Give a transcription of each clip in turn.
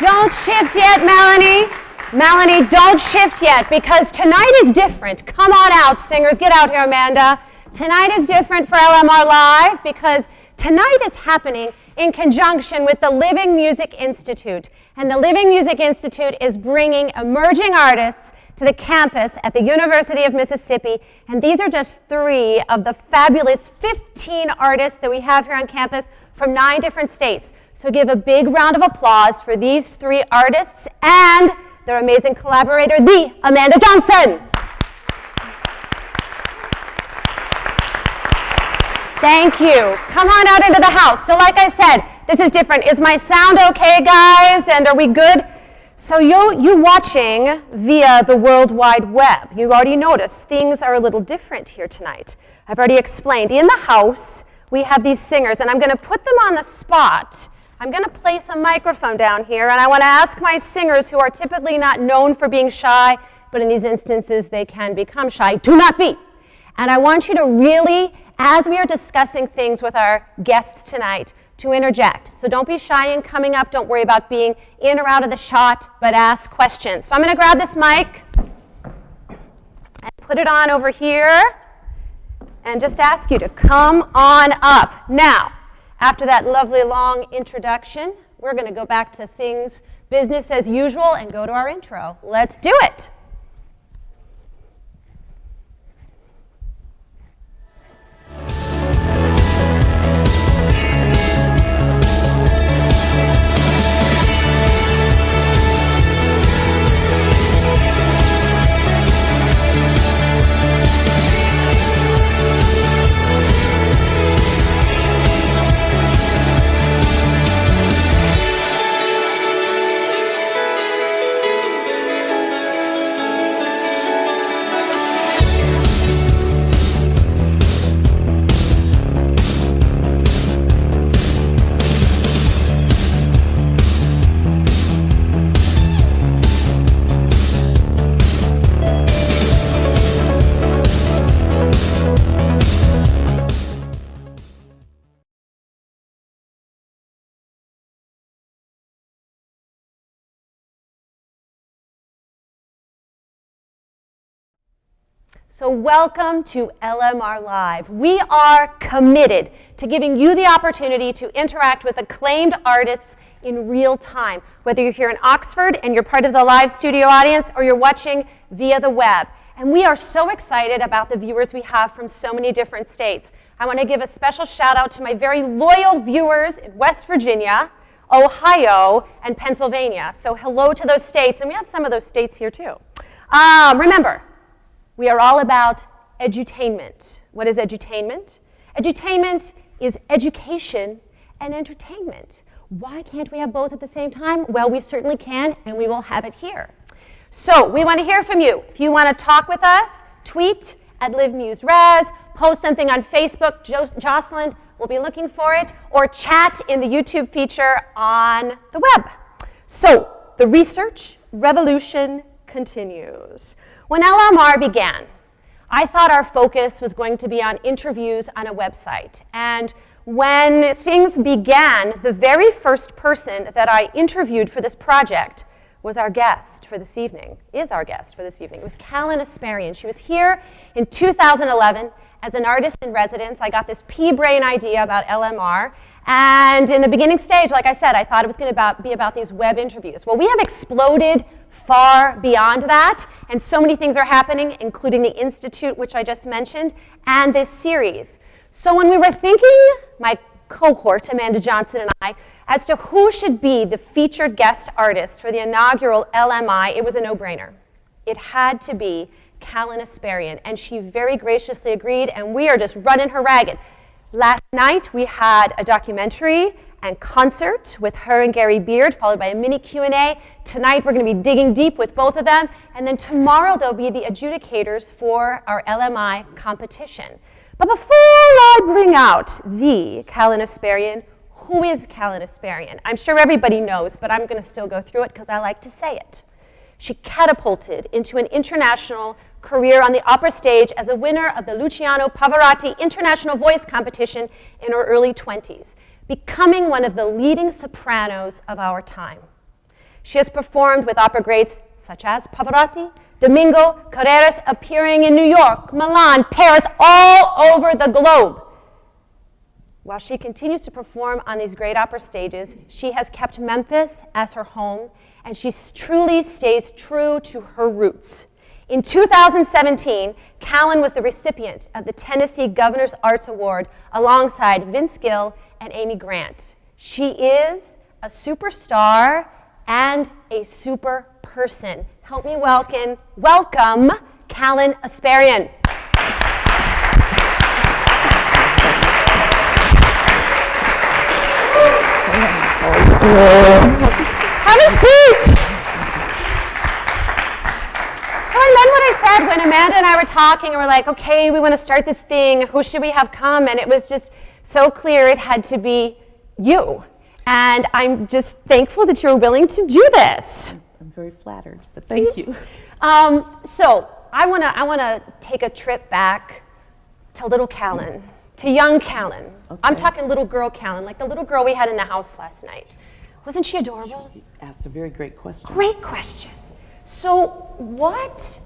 Don't shift yet, Melanie. Melanie, don't shift yet, because tonight is different. Come on out, singers. Get out here, Amanda. Tonight is different for LMR Live because tonight is happening in conjunction with the Living Music Institute. And the Living Music Institute is bringing emerging artists to the campus at the University of Mississippi. And these are just 3 of the fabulous 15 artists that we have here on campus from 9 different states. So give a big round of applause for these 3 artists and their amazing collaborator, the Amanda Johnson. Thank you. Come on out into the house. So like I said, this is different. Is my sound okay, guys? And are we good? So you watching via the World Wide Web, you already noticed things are a little different here tonight. I've already explained. In the house, we have these singers, and I'm going to put them on the spot. I'm going to place a microphone down here, and I want to ask my singers who are typically not known for being shy, but in these instances they can become shy, do not be. And I want you to really, as we are discussing things with our guests tonight, to interject. So don't be shy in coming up. Don't worry about being in or out of the shot, but ask questions. So I'm going to grab this mic and put it on over here and just ask you to come on up. Now, after that lovely long introduction, we're going to go back to things business as usual and go to our intro. Let's do it. So welcome to LMR Live. We are committed to giving you the opportunity to interact with acclaimed artists in real time, whether you're here in Oxford and you're part of the live studio audience or you're watching via the web. And we are so excited about the viewers we have from so many different states. I want to give a special shout out to my very loyal viewers in West Virginia, Ohio, and Pennsylvania. So hello to those states, and we have some of those states here too. Remember, we are all about edutainment. What is edutainment? Edutainment is education and entertainment. Why can't we have both at the same time? Well, we certainly can, and we will have it here. So we want to hear from you. If you want to talk with us, tweet at LiveMuseRes, post something on Facebook, Jocelyn will be looking for it, or chat in the YouTube feature on the web. So the research revolution continues. When LMR began, I thought our focus was going to be on interviews on a website. And when things began, the very first person that I interviewed for this project was our guest for this evening, is our guest for this evening. It was Kallen Esperian. She was here in 2011 as an artist in residence. I got this pea-brain idea about LMR, and in the beginning stage, like I said, I thought it was going to be about these web interviews. Well, we have exploded far beyond that, and so many things are happening, including the Institute, which I just mentioned, and this series. So when we were thinking, my cohort, Amanda Johnson and I, as to who should be the featured guest artist for the inaugural LMI, it was a no-brainer. It had to be Kallen Esperian, and she very graciously agreed, and we are just running her ragged. Last night, we had a documentary and concert with her and Gary Beard, followed by a mini Q&A. Tonight, we're going to be digging deep with both of them, and then tomorrow, they'll be the adjudicators for our LMI competition. But before I bring out the Kallen Esperian, who is Kallen Esperian? I'm sure everybody knows, but I'm going to still go through it because I like to say it. She catapulted into an international career on the opera stage as a winner of the Luciano Pavarotti International Voice Competition in her early 20s, becoming one of the leading sopranos of our time. She has performed with opera greats such as Pavarotti, Domingo, Carreras, appearing in New York, Milan, Paris, all over the globe. While she continues to perform on these great opera stages, she has kept Memphis as her home, and she truly stays true to her roots. In 2017, Kallen was the recipient of the Tennessee Governor's Arts Award alongside Vince Gill and Amy Grant. She is a superstar and a super person. Help me welcome Kallen Esperian. Have a seat. So I meant what I said when Amanda and I were talking, and we're like, okay, we want to start this thing. Who should we have come? And it was just so clear it had to be you. And I'm just thankful that you're willing to do this. I'm very flattered, but thank you. So I want to take a trip back to little Kallen, to young Kallen. Okay. I'm talking little girl Kallen, like the little girl we had in the house last night. Wasn't she adorable? She asked a very great question. Great question. So what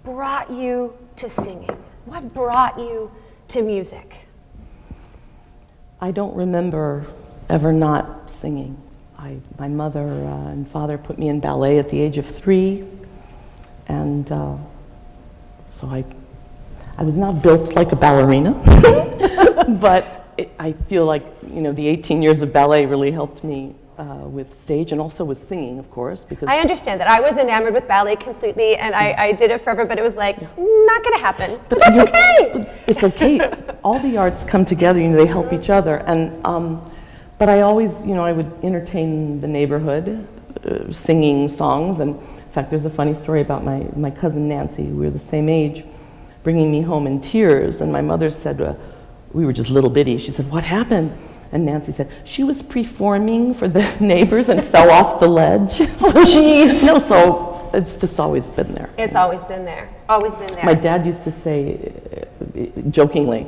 brought you to singing? What brought you to music? I don't remember ever not singing. My mother and father put me in ballet at the age of 3, and so I was not built like a ballerina, but I feel like, you know, the 18 years of ballet really helped me with stage and also with singing, of course, because I understand that. I was enamored with ballet completely, and I did it forever, but it was like, not going to happen. But that's okay. But it's okay. All the arts come together, you know, they help each other. And but I always, you know, I would entertain the neighborhood, singing songs. And in fact, there's a funny story about my cousin Nancy. We were the same age, bringing me home in tears. And my mother said, we were just little bitty. She said, "What happened?" And Nancy said, "She was performing for the neighbors and fell off the ledge." Oh, jeez. No, so it's just always been there. It's always been there. Always been there. My dad used to say, jokingly,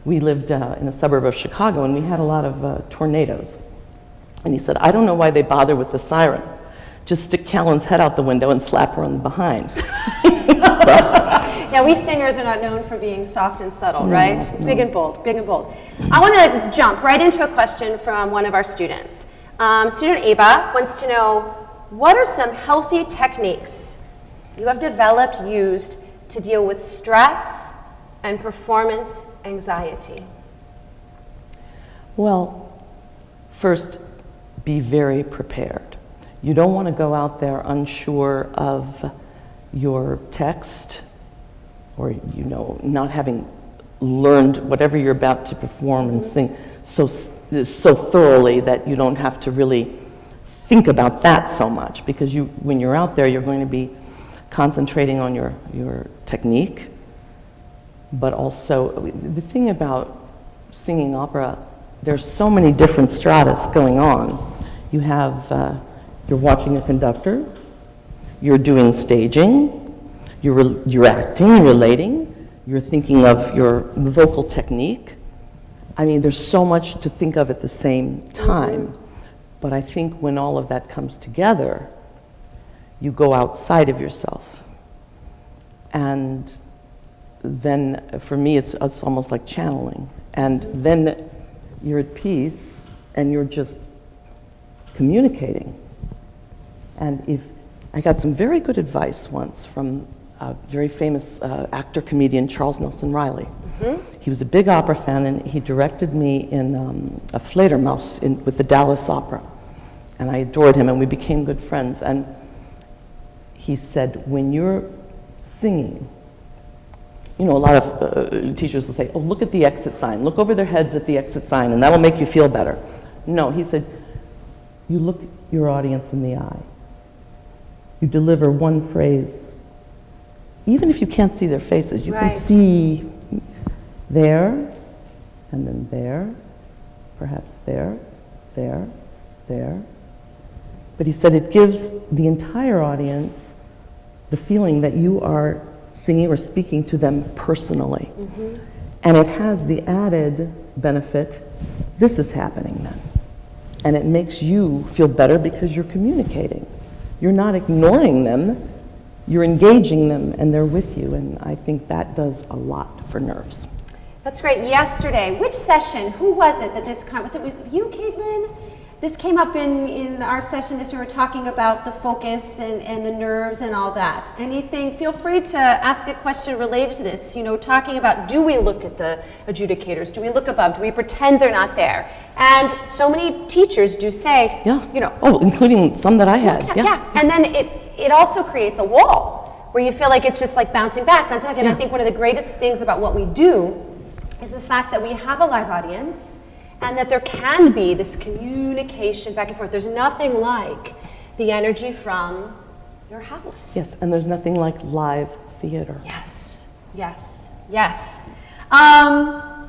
we lived in a suburb of Chicago, and we had a lot of tornadoes. And he said, "I don't know why they bother with the siren. Just stick Kallen's head out the window and slap her on the behind." Yeah, we singers are not known for being soft and subtle, right? No. Big and bold, big and bold. I want to jump right into a question from one of our students. Student Ava wants to know, what are some healthy techniques you have developed, used to deal with stress and performance anxiety? Well, first, be very prepared. You don't want to go out there unsure of your text, or, you know, not having learned whatever you're about to perform and sing so thoroughly that you don't have to really think about that so much, because when you're out there, you're going to be concentrating on your technique. But also, the thing about singing opera, there's so many different stratas going on. You have, you're watching a conductor, you're doing staging, you're acting, relating, you're thinking of your vocal technique. I mean, there's so much to think of at the same time. But I think when all of that comes together, you go outside of yourself. And then for me, it's almost like channeling. And then you're at peace and you're just communicating. And I got some very good advice once from a very famous actor, comedian, Charles Nelson Riley. He was a big opera fan, and he directed me in a Fledermaus with the Dallas Opera. And I adored him, and we became good friends. And he said, when you're singing, you know, a lot of teachers will say, oh, look at the exit sign. Look over their heads at the exit sign, and that'll make you feel better. No, he said, you look your audience in the eye. You deliver one phrase. Even if you can't see their faces, you can see there, and then there, perhaps there, there, there. But he said it gives the entire audience the feeling that you are singing or speaking to them personally. And it has the added benefit, this is happening then. And it makes you feel better because you're communicating. You're not ignoring them, you're engaging them, and they're with you. And I think that does a lot for nerves. That's great. Yesterday, which session, who was it that this, was it with you, Caitlin? This came up in our session as we were talking about the focus and the nerves and all that. Anything, feel free to ask a question related to this, you know, talking about, do we look at the adjudicators? Do we look above? Do we pretend they're not there? And so many teachers do say, you know. Oh, including some that I had. Yeah. And then it also creates a wall where you feel like it's just like bouncing back. And I think one of the greatest things about what we do is the fact that we have a live audience and that there can be this communication back and forth. There's nothing like the energy from your house. Yes, and there's nothing like live theater. Yes.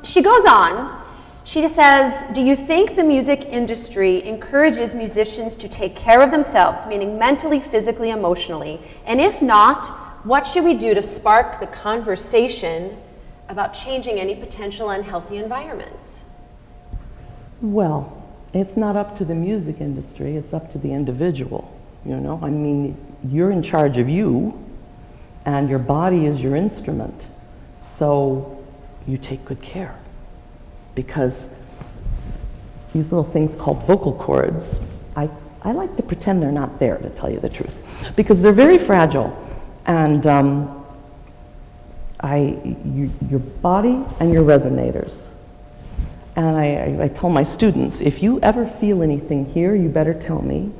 She goes on. She says, do you think the music industry encourages musicians to take care of themselves, meaning mentally, physically, emotionally? And if not, what should we do to spark the conversation about changing any potential unhealthy environments? Well, it's not up to the music industry, it's up to the individual, you know? I mean, you're in charge of you, and your body is your instrument, so you take good care. Because these little things called vocal cords, I like to pretend they're not there, to tell you the truth, because they're very fragile, and your body and your resonators. And I tell my students, if you ever feel anything here, you better tell me,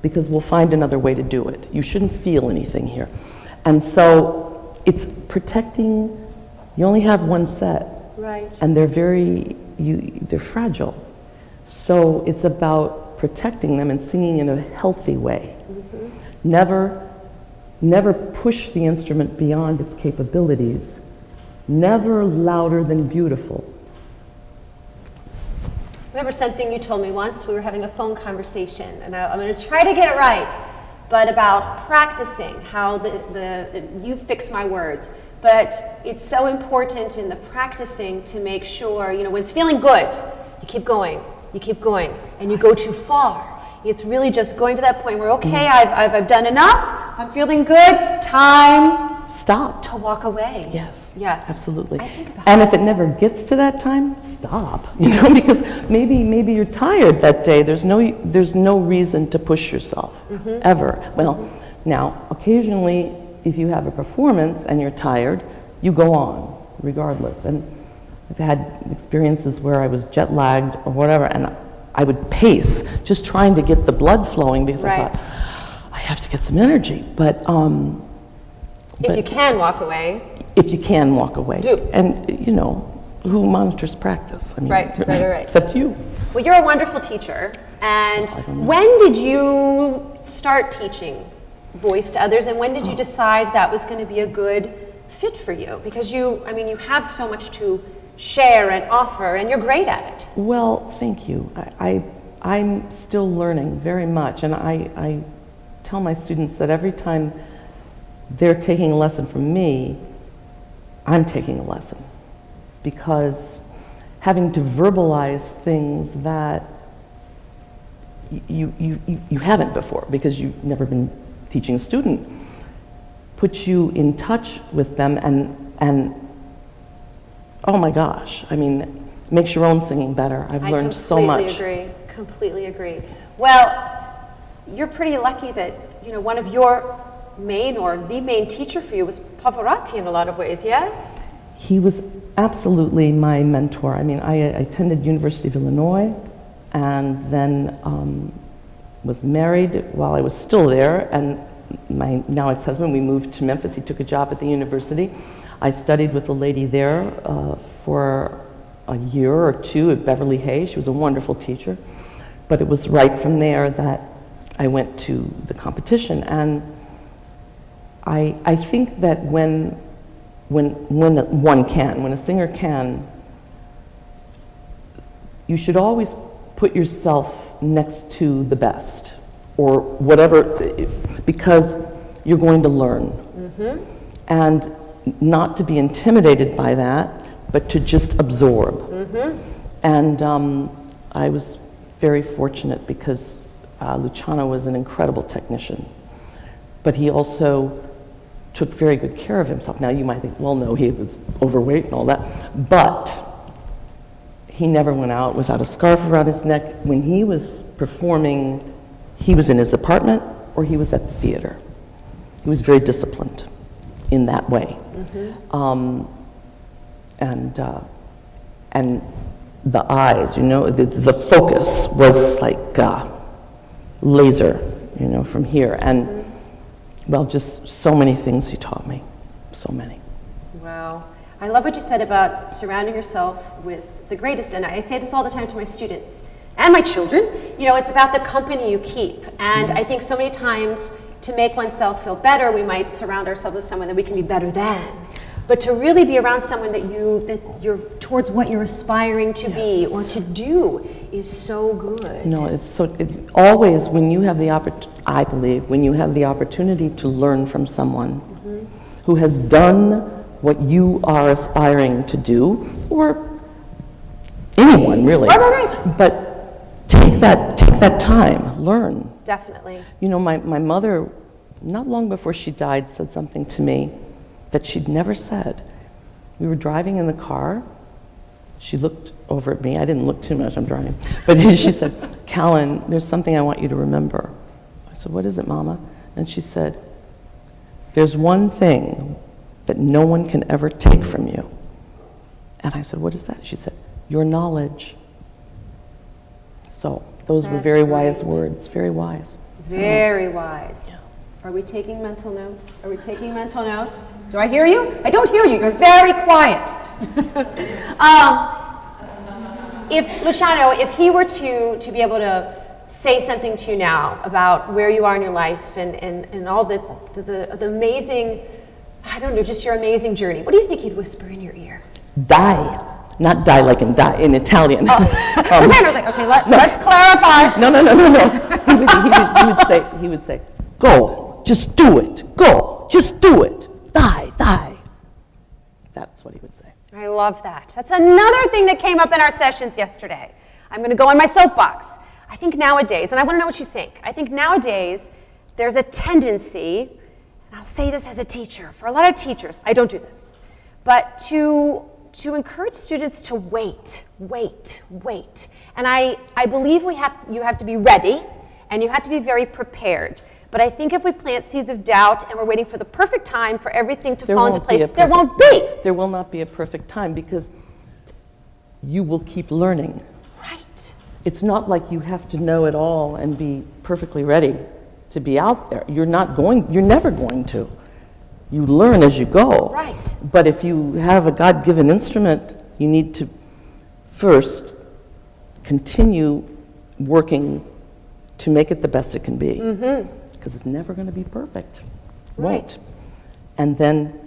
because we'll find another way to do it. You shouldn't feel anything here. And so it's protecting, you only have one set. Right. And they're they're fragile. So it's about protecting them and singing in a healthy way. Never push the instrument beyond its capabilities. Never louder than beautiful. Remember something you told me once? We were having a phone conversation, and I'm going to try to get it right, but about practicing, how you fix my words. But it's so important in the practicing to make sure, you know, when it's feeling good, you keep going, and you go too far. It's really just going to that point where, okay, I've done enough, I'm feeling good, time. Stop. To walk away. Yes. Yes. Absolutely. I think about and if it never gets to that time, stop. You know, because maybe you're tired that day. There's no reason to push yourself ever. Well, now occasionally, if you have a performance and you're tired, you go on regardless. And I've had experiences where I was jet lagged or whatever, and I would pace, just trying to get the blood flowing because I thought I have to get some energy. But if you can walk away. If you can walk away. Do. And, you know, who monitors practice? I mean, right. Except you. Well, you're a wonderful teacher. And when did you start teaching voice to others? And when did you decide that was going to be a good fit for you? Because you have so much to share and offer, and you're great at it. Well, thank you. I'm still learning very much. And I tell my students that every time they're taking a lesson from me, I'm taking a lesson, because having to verbalize things that you haven't before, because you've never been teaching a student, puts you in touch with them and oh my gosh, I mean, makes your own singing better. I've learned so much. Completely agree. Well, you're pretty lucky that, one of your main or the main teacher for you was Pavarotti in a lot of ways, yes? He was absolutely my mentor. I mean, I attended University of Illinois and then was married while I was still there, and my now ex-husband, we moved to Memphis. He took a job at the university. I studied with a lady there for a year or two at Beverly Hayes. She was a wonderful teacher. But it was right from there that I went to the competition. And I think that when a singer can, you should always put yourself next to the best, or whatever, because you're going to learn. Mm-hmm. And not to be intimidated by that, but to just absorb. Mm-hmm. And I was very fortunate because Luciano was an incredible technician, but he also took very good care of himself. Now you might think, well, no, he was overweight and all that, but he never went out without a scarf around his neck. When he was performing, he was in his apartment or he was at the theater. He was very disciplined in that way. Mm-hmm. And the eyes, the focus was like laser, from here. And well, just so many things he taught me, so many. Wow. I love what you said about surrounding yourself with the greatest, and I say this all the time to my students and my children, it's about the company you keep. And I think so many times to make oneself feel better, we might surround ourselves with someone that we can be better than. But to really be around someone that you're towards what you're aspiring to be or to do is so good. No, always when you have the I believe when you have the opportunity to learn from someone who has done what you are aspiring to do, or anyone really. Right. But take that time, learn. Definitely. My mother, not long before she died, said something to me that she'd never said. We were driving in the car. She looked over at me. I didn't look too much, I'm driving. But she said, Kallen, there's something I want you to remember. I said, what is it, Mama? And she said, there's one thing that no one can ever take from you. And I said, what is that? She said, your knowledge. So those were very wise words, very wise. Very wise. Yeah. Are we taking mental notes? Are we taking mental notes? Do I hear you? I don't hear you. You're very quiet. If he were to be able to say something to you now about where you are in your life and all the amazing, I don't know, just your amazing journey, what do you think he'd whisper in your ear? Die. Not die like in die, in Italian. I was like, okay, let's clarify. No. He would say, go, just do it. Go, just do it. Die. That's what he would say. I love that. That's another thing that came up in our sessions yesterday. I'm going to go on my soapbox. I think nowadays, and I want to know what you think, I think nowadays there's a tendency, and I'll say this as a teacher, for a lot of teachers, I don't do this, but to encourage students to wait. And I believe you have to be ready, and you have to be very prepared. But I think if we plant seeds of doubt and we're waiting for the perfect time for everything to fall into place, there won't be. There will not be a perfect time because you will keep learning. Right. It's not like you have to know it all and be perfectly ready to be out there. You're never going to. You learn as you go. Right. But if you have a God-given instrument, you need to first continue working to make it the best it can be. Mm-hmm. Because it's never going to be perfect. Won't. And then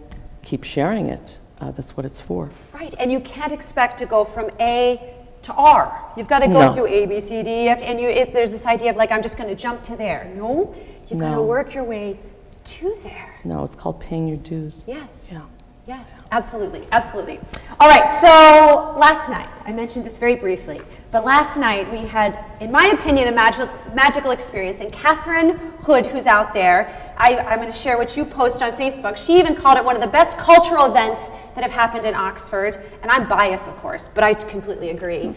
keep sharing it. That's what it's for. Right, and you can't expect to go from A to R. You've got to go through A, B, C, D, F, and there's this idea of I'm just going to jump to there. No, you've got to work your way to there. No, it's called paying your dues. Yes. Yeah. Yes, absolutely. All right, so last night I mentioned this very briefly, but last night we had, in my opinion, a magical experience. And Catherine Hood, who's out there, I'm going to share what you posted on Facebook. She even called it one of the best cultural events that have happened in Oxford. And I'm biased, of course, but I completely agree.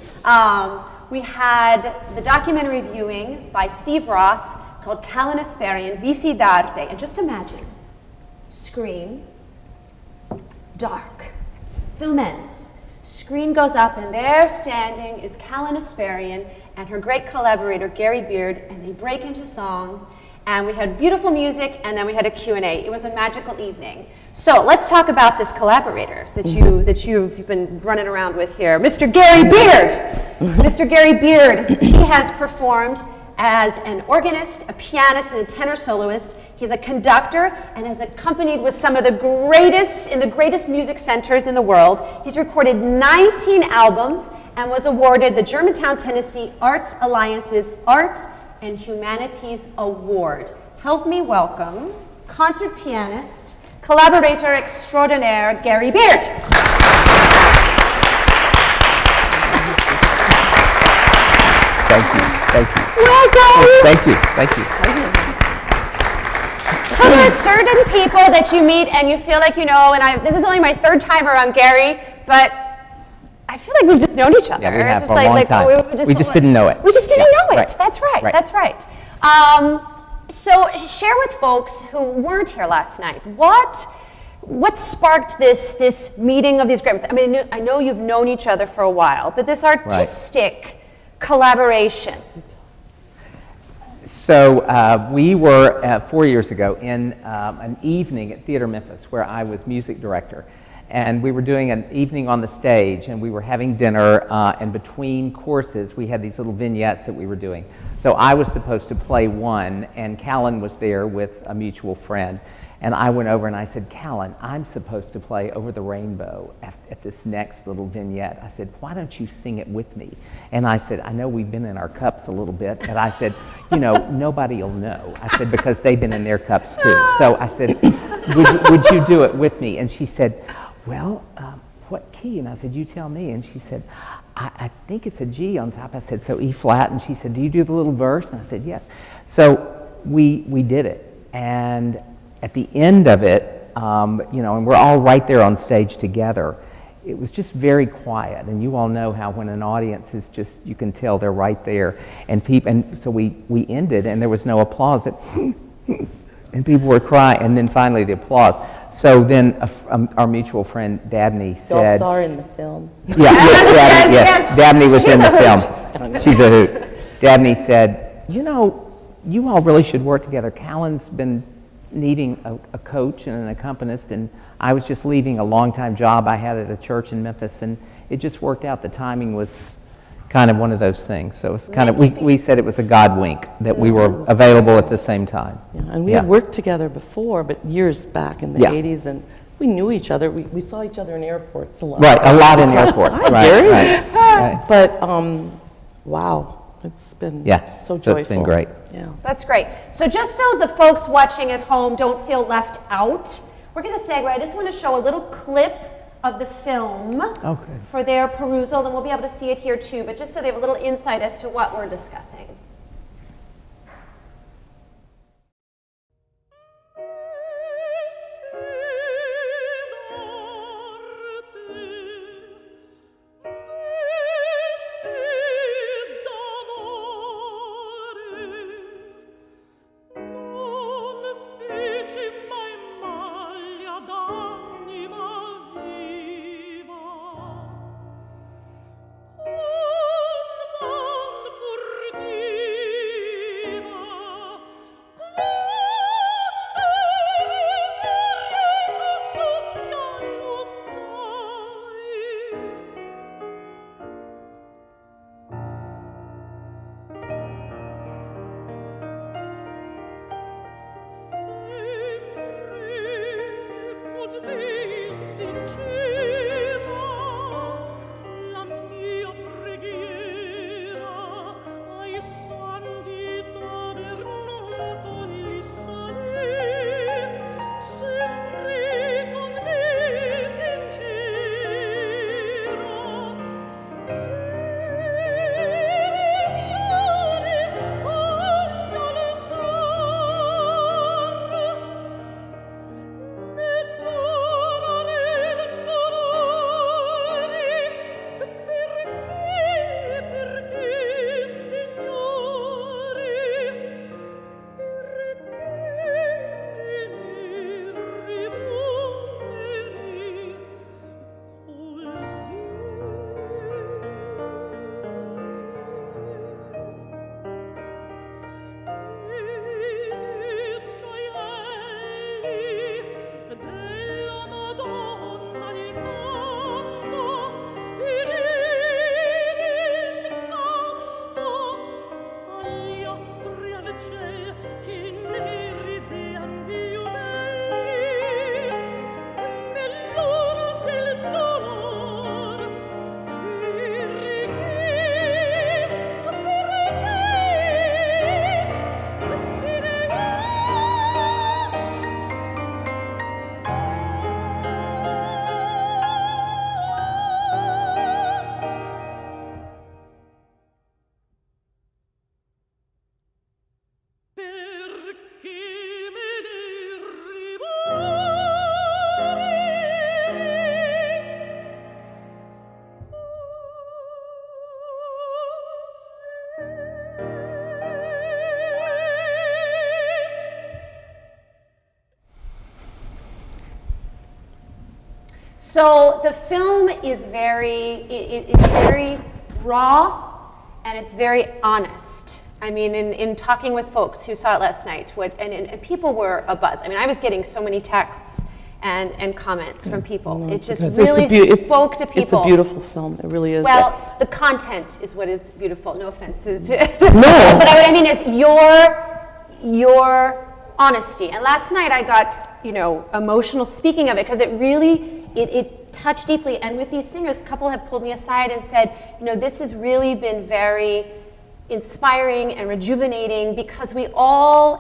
We had the documentary viewing by Steve Ross called Kallen Esperian, Visi d'arte. And just imagine, screen, dark, film ends, screen goes up, and there standing is Kallen Esperian and her great collaborator, Gary Beard, and they break into song, and we had beautiful music, and then we had a Q&A. It was a magical evening. So let's talk about this collaborator that you've been running around with here, Mr. Gary Beard. Mr. Gary Beard, he has performed as an organist, a pianist, and a tenor soloist. He's a conductor and has accompanied with some of the greatest music centers in the world. He's recorded 19 albums and was awarded the Germantown, Tennessee Arts Alliance's Arts and Humanities Award. Help me welcome concert pianist, collaborator extraordinaire, Gary Beard. Thank you. Welcome. Thank you. So there are certain people that you meet and you feel like you know, and this is only my third time around Gary, but I feel like we've just known each other. Yeah, we have It's for a long time. We just didn't know it. We just didn't know it. Right. That's right. Right. That's right. So share with folks who weren't here last night, what sparked this meeting of these great? I mean, I know you've known each other for a while, but this artistic collaboration. So we were 4 years ago in an evening at Theater Memphis where I was music director. And we were doing an evening on the stage, and we were having dinner, and between courses we had these little vignettes that we were doing. So I was supposed to play one, and Kallen was there with a mutual friend. And I went over and I said, Kallen, I'm supposed to play Over the Rainbow at this next little vignette. I said, why don't you sing it with me? And I said, I know we've been in our cups a little bit, but I said, you know, nobody will know. I said, because they've been in their cups too. So I said, would you do it with me? And she said, well, what key? And I said, you tell me. And she said, I think it's a G on top. I said, so E flat. And she said, do you do the little verse? And I said, yes. So we did it. And at the end of it, you know, and we're all right there on stage together, it was just very quiet. And you all know how when an audience is just, you can tell they're right there. And so we ended, and there was no applause. And people were crying, and then finally the applause. So then our mutual friend Dabney said, Y'all saw her in the film. Yes. Dabney was in the film. She's a hoot. Dabney said, you know, you all really should work together. Kallen's been needing a coach and an accompanist, and I was just leaving a long-time job I had at a church in Memphis, and it just worked out. The timing was kind of one of those things. So it's kind of, we said it was a God wink that we were available at the same time. Yeah, and we had worked together before, but years back in the 80s, and we knew each other. We saw each other in airports a lot. Right, a lot in airports. Right. But wow, it's been so joyful. It's been great. Yeah. That's great. So just so the folks watching at home don't feel left out, we're going to segue. I just want to show a little clip of the film for their perusal, then we'll be able to see it here too, but just so they have a little insight as to what we're discussing. Con man furtivo So the film is it's very raw and it's very honest. I mean, in talking with folks who saw it last night, and people were abuzz. I mean, I was getting so many texts and comments from people. It just really spoke to people. It's a beautiful film. It really is. Well, the content is what is beautiful. No offense. No. But what I mean is your honesty. And last night I got, emotional speaking of it, because it really, it touched deeply. And with these singers, a couple have pulled me aside and said, this has really been very inspiring and rejuvenating, because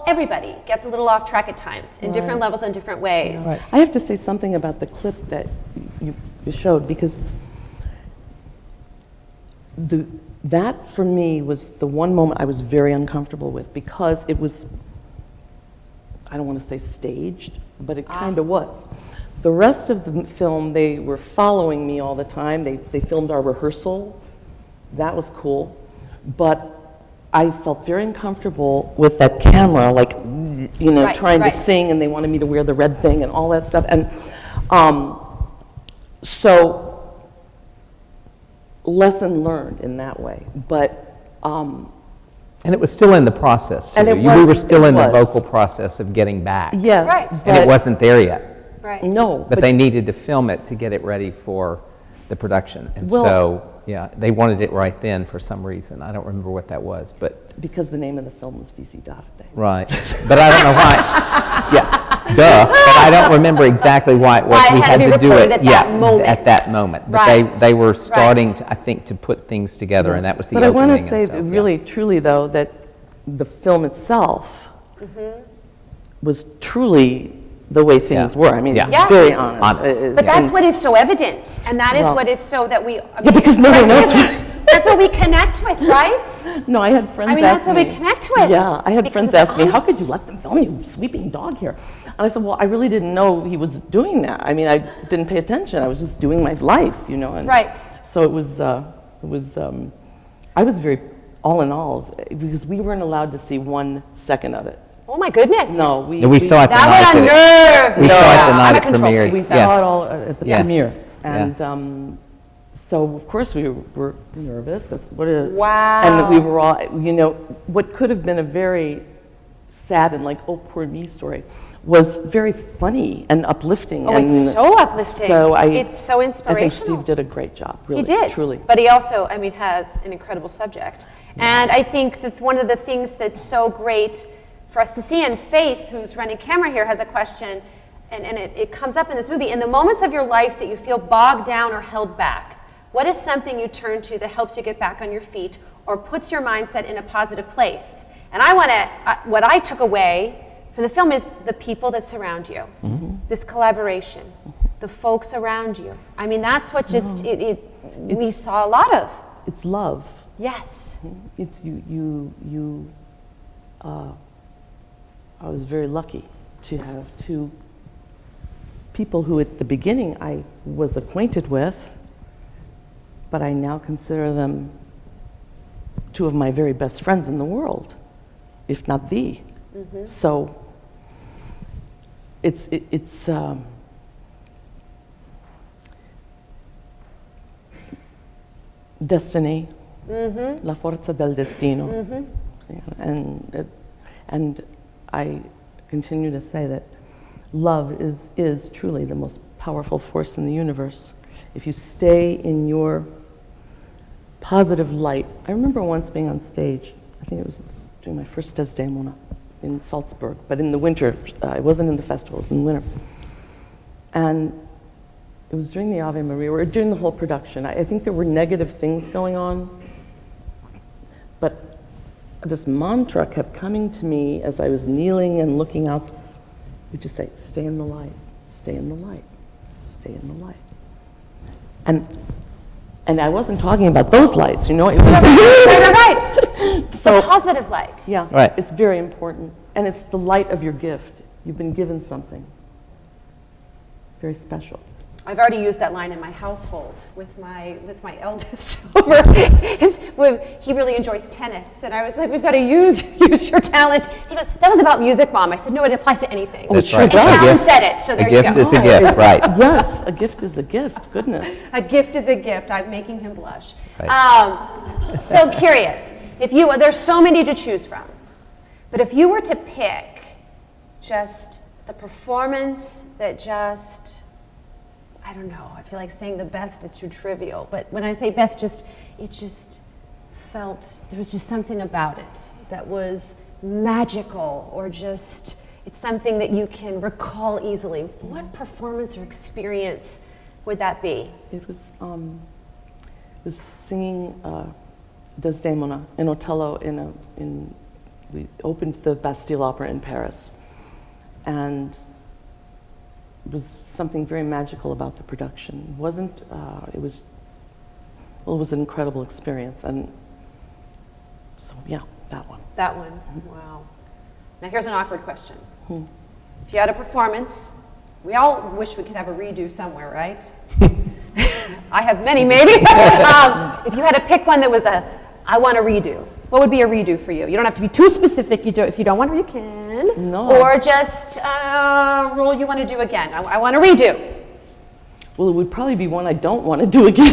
everybody gets a little off track at times in different levels and different ways. Right. I have to say something about the clip that you showed, because that for me was the one moment I was very uncomfortable with, because it was, I don't want to say staged, but it kind of was. The rest of the film, they were following me all the time. They filmed our rehearsal. That was cool. But I felt very uncomfortable with that camera, like, trying to sing, and they wanted me to wear the red thing and all that stuff. And so, lesson learned in that way. But and it was still in the process, too. We were still in the vocal process of getting back. Yes. Right. And it wasn't there yet. Right. No. But they needed to film it to get it ready for the production. And so, they wanted it right then for some reason. I don't remember what that was, but... Because the name of the film was Visitarte. Right. But I don't know why. Yeah, duh. But I don't remember exactly why we had to do it at that moment. But they were starting, I think, to put things together, and that was the opening. But I want to say that really, truly, though, that the film itself was truly the way things were. I mean, it's very honest. But that's what is so evident, and that is what is so that we... because nobody knows. That's what we connect with, right? No, I had friends ask me. that's what we connect with. Yeah, I had friends ask me, how could you let them film you sweeping dog here? And I said, well, I really didn't know he was doing that. I mean, I didn't pay attention. I was just doing my life, And right. So it was I was very, all in all, because we weren't allowed to see 1 second of it. Oh my goodness. No, we saw it the night that would unnerve me. We saw it the night it premiered. We saw it all at the premiere. And so, of course, we were nervous. Wow. And we were all, what could have been a very sad and like, oh, poor me story was very funny and uplifting. Oh, it's so uplifting. So it's so inspirational. I think Steve did a great job, really. He did. Truly. But he also, has an incredible subject. And I think that one of the things that's so great for us to see, and Faith, who's running camera here, has a question, and it comes up in this movie. In the moments of your life that you feel bogged down or held back, what is something you turn to that helps you get back on your feet or puts your mindset in a positive place? And what I took away from the film is the people that surround you, this collaboration, the folks around you. I mean, that's what just, we saw a lot of. It's love. Yes. It's I was very lucky to have 2 people who at the beginning I was acquainted with, but I now consider them 2 of my very best friends in the world, if not the. So it's destiny, la forza del destino. And I continue to say that love is truly the most powerful force in the universe. If you stay in your positive light. I remember once being on stage, I think it was doing my first Desdemona in Salzburg, but in the winter. It wasn't in the festival, it was in the winter. And it was during the Ave Maria, or during the whole production. I think there were negative things going on, but this mantra kept coming to me as I was kneeling and looking out. We just say, stay in the light, stay in the light, stay in the light. And I wasn't talking about those lights, you know. It was right. So, the positive light. Yeah, right. It's very important. And it's the light of your gift. You've been given something very special. I've already used that line in my household with my eldest. Over he really enjoys tennis, and I was like, "We've got to use your talent." He goes, "That was about music, Mom." I said, "No, it applies to anything." That's right. And Kallen said it, so there you go. A gift is a gift, right. Yes, a gift is a gift, goodness. A gift is a gift. I'm making him blush. Right. So curious, there's so many to choose from, but if you were to pick just the performance that I don't know, I feel like saying the best is too trivial, but when I say best, it just felt, there was just something about it that was magical, or it's something that you can recall easily. What performance or experience would that be? It was singing Desdemona in Otello we opened the Bastille Opera in Paris, and it was something very magical about the production. It was an incredible experience, and so yeah, that one. That one, wow. Now here's an awkward question. If you had a performance, we all wish we could have a redo somewhere, right? I have many, maybe. If you had to pick one that was I want a redo, what would be a redo for you? You don't have to be too specific. If you don't want to, you can. No. Or just a role you want to do again. I want to redo. Well, it would probably be one I don't want to do again.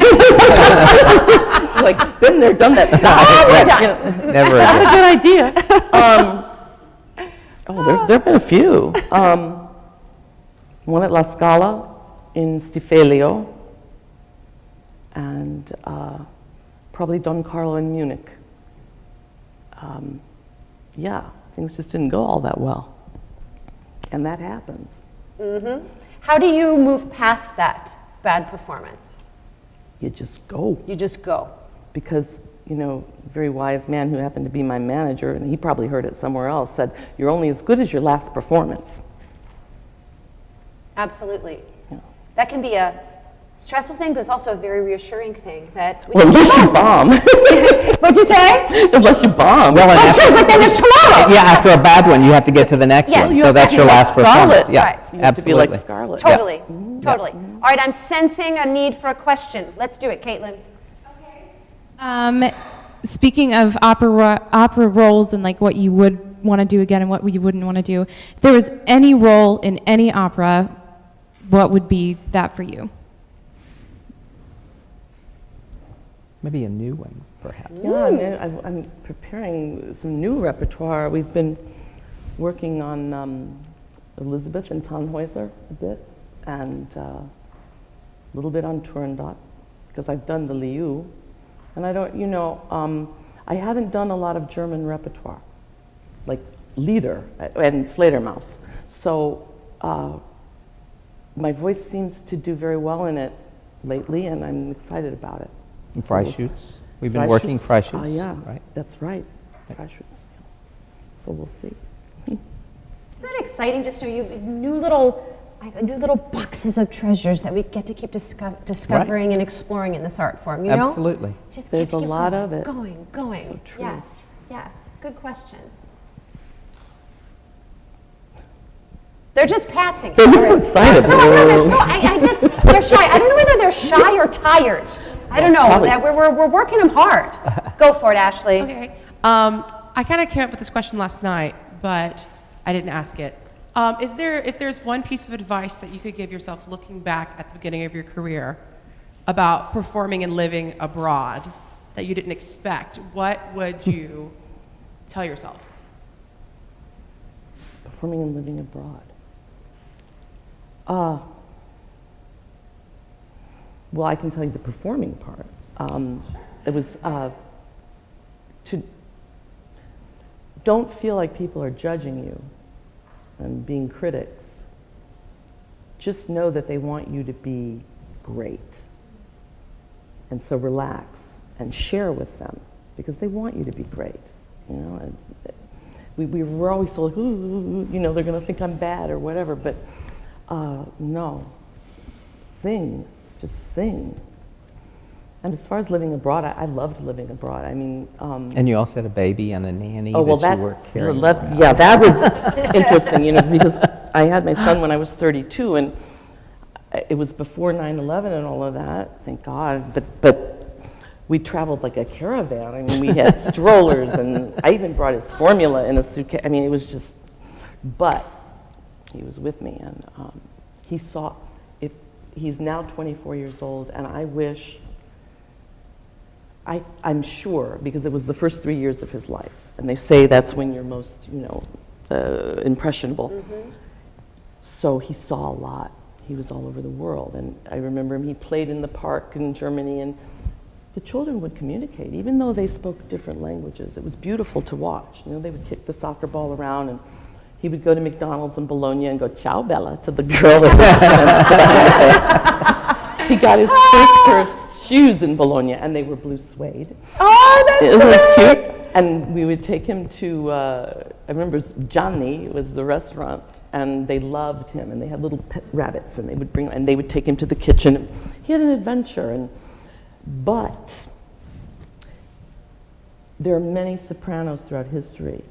Like, been there, done that stuff. Oh, we're done. Never Not a again. good idea. There have been a few. One at La Scala in Stifelio, and probably Don Carlo in Munich. Yeah, things just didn't go all that well. And that happens. Mm-hmm. How do you move past that bad performance? You just go. You just go. Because, very wise man who happened to be my manager, and he probably heard it somewhere else, said, "You're only as good as your last performance." Absolutely. Yeah. That can be a stressful thing, but it's also a very reassuring thing that Well, unless you bomb. What'd you say? Unless you bomb. Well, and Sure, but then there's tomorrow. yeah, after a bad one, you have to get to the next Yes. one. You So have that's to your be like last performance. Scarlet. Yeah, Right. You have to be absolutely. like Scarlet. Totally, Yeah. totally. All right, I'm sensing a need for a question. Let's do it, Caitlin. Speaking of opera roles and like what you would want to do again and what you wouldn't want to do, if there was any role in any opera, what would be that for you? Maybe a new one, perhaps. Yeah, I'm preparing some new repertoire. We've been working on Elizabeth and Tannhäuser a bit, and a little bit on Turandot, because I've done the Liu. And I don't, I haven't done a lot of German repertoire, like Lieder and Fledermaus. So my voice seems to do very well in it lately, and I'm excited about it. And Freischütz. We've been working Freischütz, yeah, right? that's right, Freischütz. So we'll see. Isn't that exciting? Just know you new little boxes of treasures that we get to keep discovering and exploring in this art form. You know, Absolutely. just There's get to a keep lot of it. Going. So true. Yes. Good question. They're just passing. They look so excited. They're shy. I don't know whether they're shy or tired. I don't know. Probably. We're working them hard. Go for it, Ashley. Okay. I kind of came up with this question last night, but I didn't ask it. If there's one piece of advice that you could give yourself looking back at the beginning of your career about performing and living abroad that you didn't expect, what would you tell yourself? Performing and living abroad. Well, I can tell you the performing part. It was don't feel like people are judging you and being critics. Just know that they want you to be great. And so relax and share with them because they want you to be great. And we were always so like, ooh, they're going to think I'm bad or whatever, but no. Sing. Just sing. And as far as living abroad, I loved living abroad. I mean... And you also had a baby and a nanny you were carrying around. Yeah, that was interesting, because I had my son when I was 32, and it was before 9/11 and all of that, thank God, but we traveled like a caravan. I mean, we had strollers, and I even brought his formula in a suitcase. I mean, it was just, but he was with me, and he saw, he's now 24 years old, and I wish, I'm sure, because it was the first 3 years of his life, and they say that's when you're most, impressionable. So he saw a lot. He was all over the world, and I remember him, he played in the park in Germany, and the children would communicate, even though they spoke different languages. It was beautiful to watch. They would kick the soccer ball around, and he would go to McDonald's in Bologna and go, "Ciao, Bella," to the girl. He got his first pair of shoes in Bologna, and they were blue suede. Oh, that's It was great. cute. And we would take him to, I remember Gianni was the restaurant, and they loved him, and they had little pet rabbits, and they would take him to the kitchen. He had an adventure, but there are many sopranos throughout history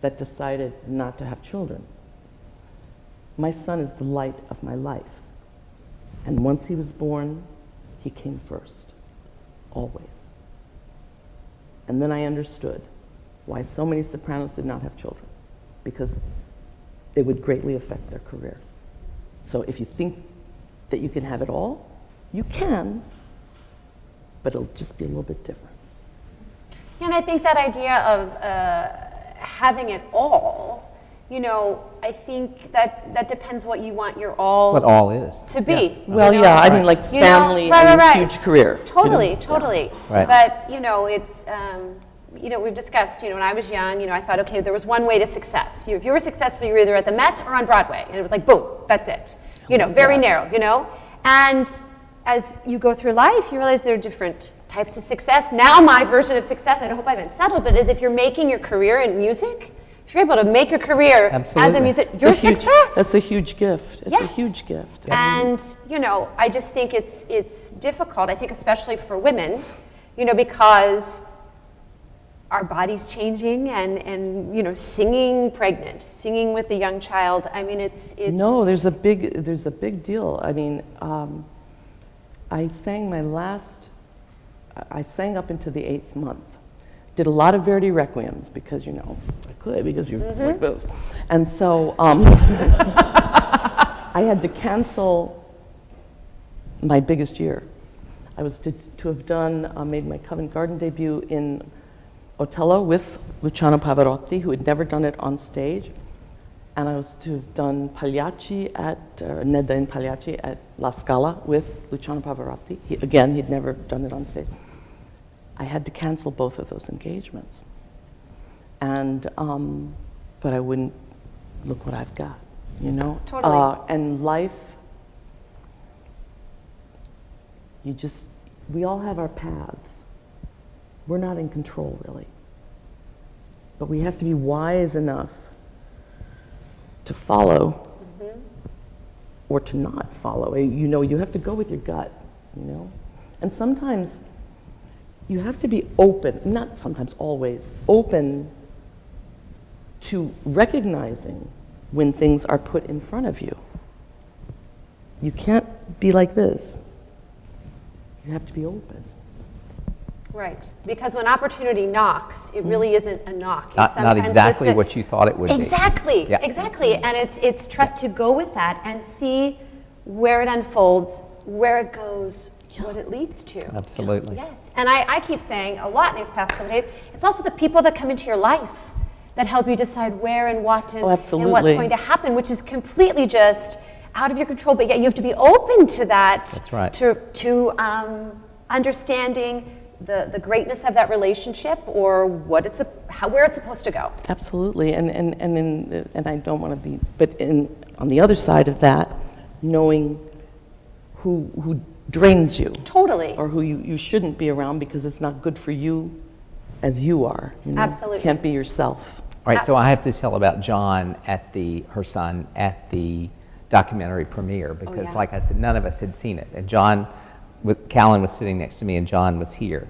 that decided not to have children. My son is the light of my life. And once he was born, he came first, always. And then I understood why so many sopranos did not have children, because it would greatly affect their career. So if you think that you can have it all, you can, but it'll just be a little bit different. And I think that idea of having it all, I think that depends what you want your all What all is. to be. Well, you know? yeah, I mean, like You know, family right, and right, right. huge career. Totally, Yeah. totally. Right. But, it's, we've discussed, when I was young, I thought, okay, there was one way to success. If you were successful, you were either at the Met or on Broadway. And it was like, boom, that's it. Very narrow, And as you go through life, you realize there are different types of success. Now my version of success, I hope I haven't settled, but is if you're making your career in music, if you're able to make a career as a Absolutely. musician, you're a success. That's a huge gift. It's a Yes. huge gift. And, I just think it's difficult, I think especially for women, because our body's changing and singing pregnant, singing with a young child. I mean, it's No, there's a big deal. I mean, I sang up into the 8th month. Did a lot of Verdi requiems because, I could, because you're like this. And so I had to cancel my biggest year. I was to have made my Covent Garden debut in Otello with Luciano Pavarotti, who had never done it on stage. And I was to have done Pagliacci Nedda in Pagliacci at La Scala with Luciano Pavarotti. He'd never done it on stage. I had to cancel both of those engagements. And, but I wouldn't, look what I've got, Totally. And life, we all have our paths. We're not in control, really. But we have to be wise enough to follow or to not follow. You have to go with your gut, And sometimes you have to be open, not sometimes, always, open to recognizing when things are put in front of you. You can't be like this. You have to be open. right. Because when opportunity knocks, it really isn't a knock. It's Not sometimes exactly just what you thought it would be. Exactly, Yeah. exactly. And it's trust to go with that and see where it unfolds, where it goes, what it leads to. Absolutely. Yes, and I keep saying a lot in these past couple of days, it's also the people that come into your life that help you decide where and what and what's absolutely. going to happen, which is completely just out of your control, but yet you have to be open to that. That's right. To understanding the greatness of that relationship or where it's supposed to go. Absolutely, and I don't want to be, but on the other side of that, knowing who drains you. Totally. Or who you shouldn't be around because it's not good for you as you are. Absolutely. Can't be yourself. All right, so I have to tell about John her son, at the documentary premiere, because yeah. like I said, none of us had seen it. And Kallen was sitting next to me and John was here.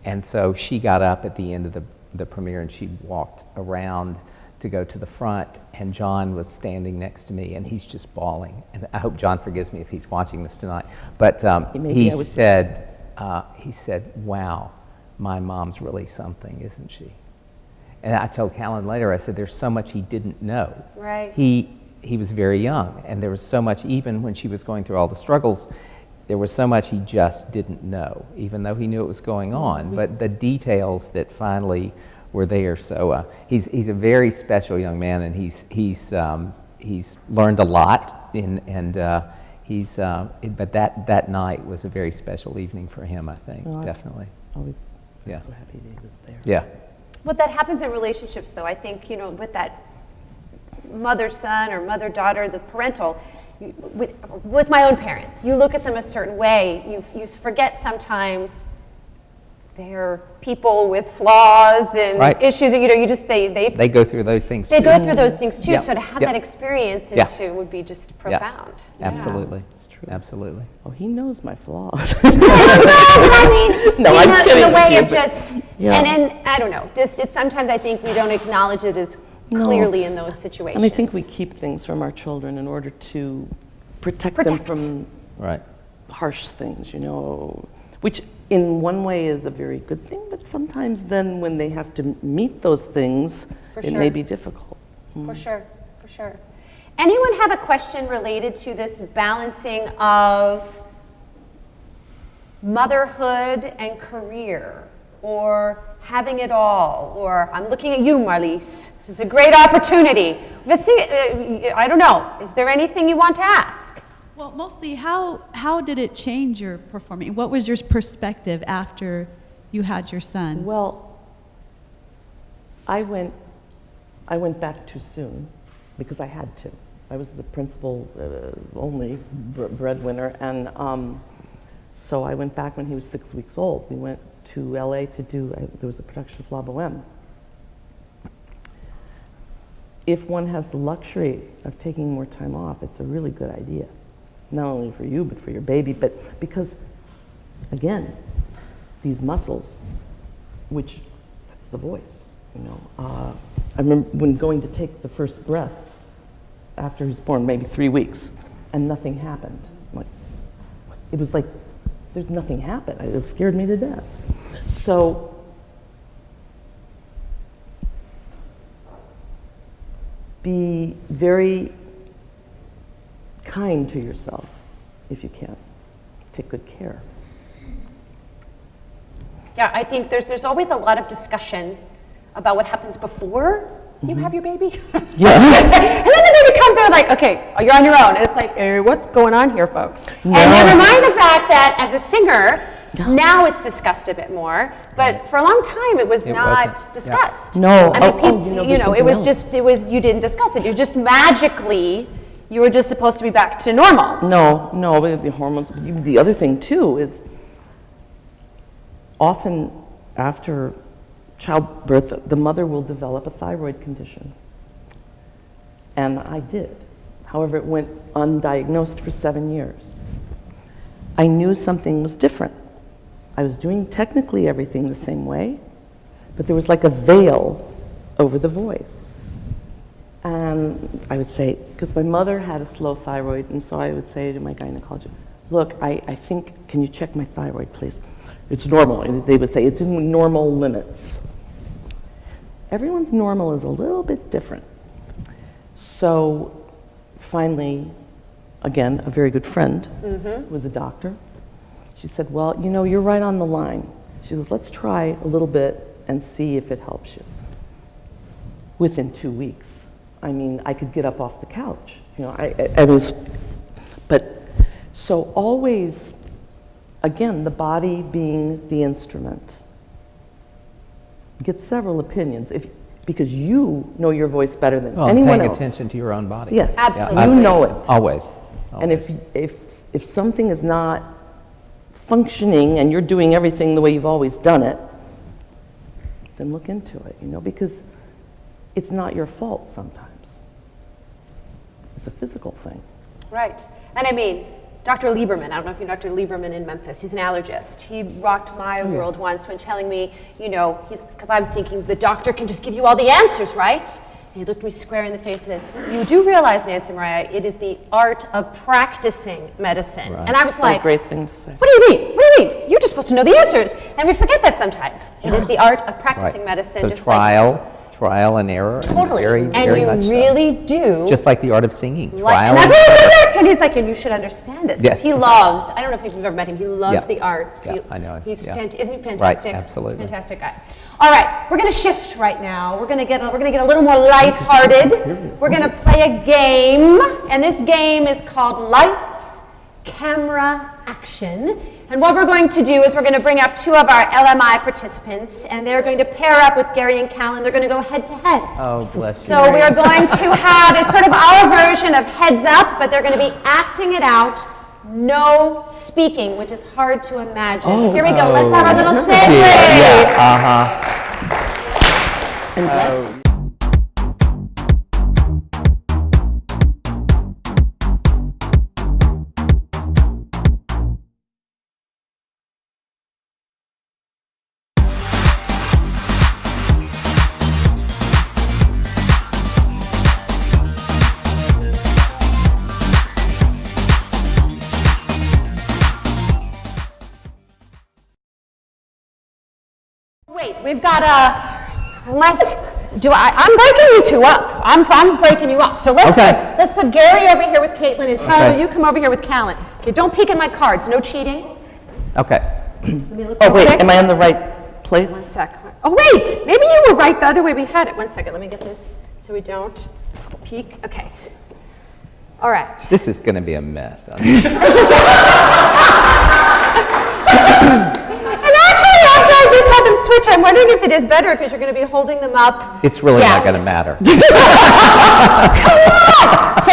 And so she got up at the end of the premiere and she walked around to go to the front, and John was standing next to me, and he's just bawling. And I hope John forgives me if he's watching this tonight. But he said, "Wow, my mom's really something, isn't she?" And I told Kallen later, I said, "There's so much he didn't know." Right. He was very young, and there was so much, even when she was going through all the struggles, there was so much he just didn't know, even though he knew it was going on. But the details that finally were there. So he's a very special young man, and he's learned a lot. But that night was a very special evening for him, I think, definitely. Always Yeah. so happy that he was there. Yeah. Well, that happens in relationships, though. I think, with that mother-son or mother-daughter, the parental, with my own parents, you look at them a certain way. You forget sometimes they're people with flaws and Right. issues. They go through those things They too. go through those things too. Yeah. So to have Yeah. that experience Yeah. into would be just profound. Yeah. Absolutely. It's true. Absolutely. Oh, he knows my flaws. I mean, No, I'm kidding in the way with you, of but- just, Yeah. and I don't know. Just it's sometimes I think we don't acknowledge it as No. clearly in those situations. And I think we keep things from our children in order to protect them Protect. from Right. harsh things, which in one way is a very good thing, but sometimes then when they have to meet those things, For it sure. may be difficult. For sure, for sure. Anyone have a question related to this balancing of motherhood and career, or having it all, or I'm looking at you, Marlise. This is a great opportunity. I don't know. Is there anything you want to ask? Well, mostly, how did it change your performing? What was your perspective after you had your son? Well, I went back too soon because I had to. I was the principal only breadwinner, and so I went back when he was 6 weeks old. We went to LA to there was a production of La Boheme. If one has the luxury of taking more time off, it's a really good idea. Not only for you, but for your baby, but because, again, these muscles, which, that's the voice, I remember when going to take the first breath after he was born, maybe 3 weeks, and nothing happened. It was like, there's nothing happened. It scared me to death. So, be very kind to yourself if you can. Take good care. Yeah, I think there's always a lot of discussion about what happens before you have your baby. Yeah. And then the baby comes, they're like, okay, you're on your own. And it's like, what's going on here, folks? And never mind the fact that as a singer, now it's discussed a bit more, but for a long time it was not wasn't. discussed. No. I mean, There's it something was else. just, you didn't discuss it. You're just magically, you were just supposed to be back to normal. No, but the hormones. But the other thing too is often after childbirth, the mother will develop a thyroid condition. And I did. However, it went undiagnosed for 7 years. I knew something was different. I was doing technically everything the same way, but there was like a veil over the voice. And I would say, because my mother had a slow thyroid, and so I would say to my gynecologist, look, I think, can you check my thyroid, please? It's normal. And they would say, it's in normal limits. Everyone's normal is a little bit different. So finally, again, a very good friend who was a doctor, she said, well, you're right on the line. She goes, let's try a little bit and see if it helps you. Within 2 weeks, I could get up off the couch. I was, but so always, again, the body being the instrument. Get several opinions because you know your voice better than anyone paying else. attention to your own body. Yes, Absolutely. you know it. Always. And if something is not functioning and you're doing everything the way you've always done it, then look into it, because it's not your fault sometimes. It's a physical thing. Right. And Dr. Lieberman, I don't know if you know Dr. Lieberman in Memphis, he's an allergist. He rocked my world once when telling me, because I'm thinking the doctor can just give you all the answers, right? And he looked me square in the face and said, you do realize, Nancy Maria, it is the art of practicing medicine. Right. And I was What a like, great thing to say. what do you mean? What do you mean? You're just supposed to know the answers. And we forget that sometimes. It is the art of practicing medicine. So just trial and error. Totally. Very, and very you much so. really do. Just like the art of singing. Like, Trial and that's and what he error. said there. And he's like, and you should understand this. Because Yes. he loves, I don't know if you've ever met him, he loves Yeah. the arts. Yeah, He- I know him. He's Yeah. isn't he fantastic? Right, absolutely. Fantastic guy. All right, we're going to shift right now. We're going to get a little more lighthearted. We're going to play a game, and this game is called Lights, Camera, Action. And what we're going to do is we're going to bring up two of our LMI participants, and they're going to pair up with Gary and Kallen. They're going to go head to head. Oh, bless you. So we are going to have, it's sort of our version of heads up, but they're going to be acting it out, no speaking, which is hard to imagine. Here we go, let's have our little segue. Yeah, Wait, we've got I'm breaking you two up. I'm breaking you up. So let's put Gary over here with Caitlin and Tyler, Okay. you come over here with Kallen. Okay, don't peek at my cards, no cheating. Okay. Let me look Oh, real wait, quick. am I in the right One place? sec. Oh, wait, maybe you were right the other way we had it. One second, let me get this so we don't peek. Okay. All right. This is going to be a mess. And actually, after I just had them switch, I'm wondering if it is better because you're going to be holding them up. It's really Yeah. not going to matter. So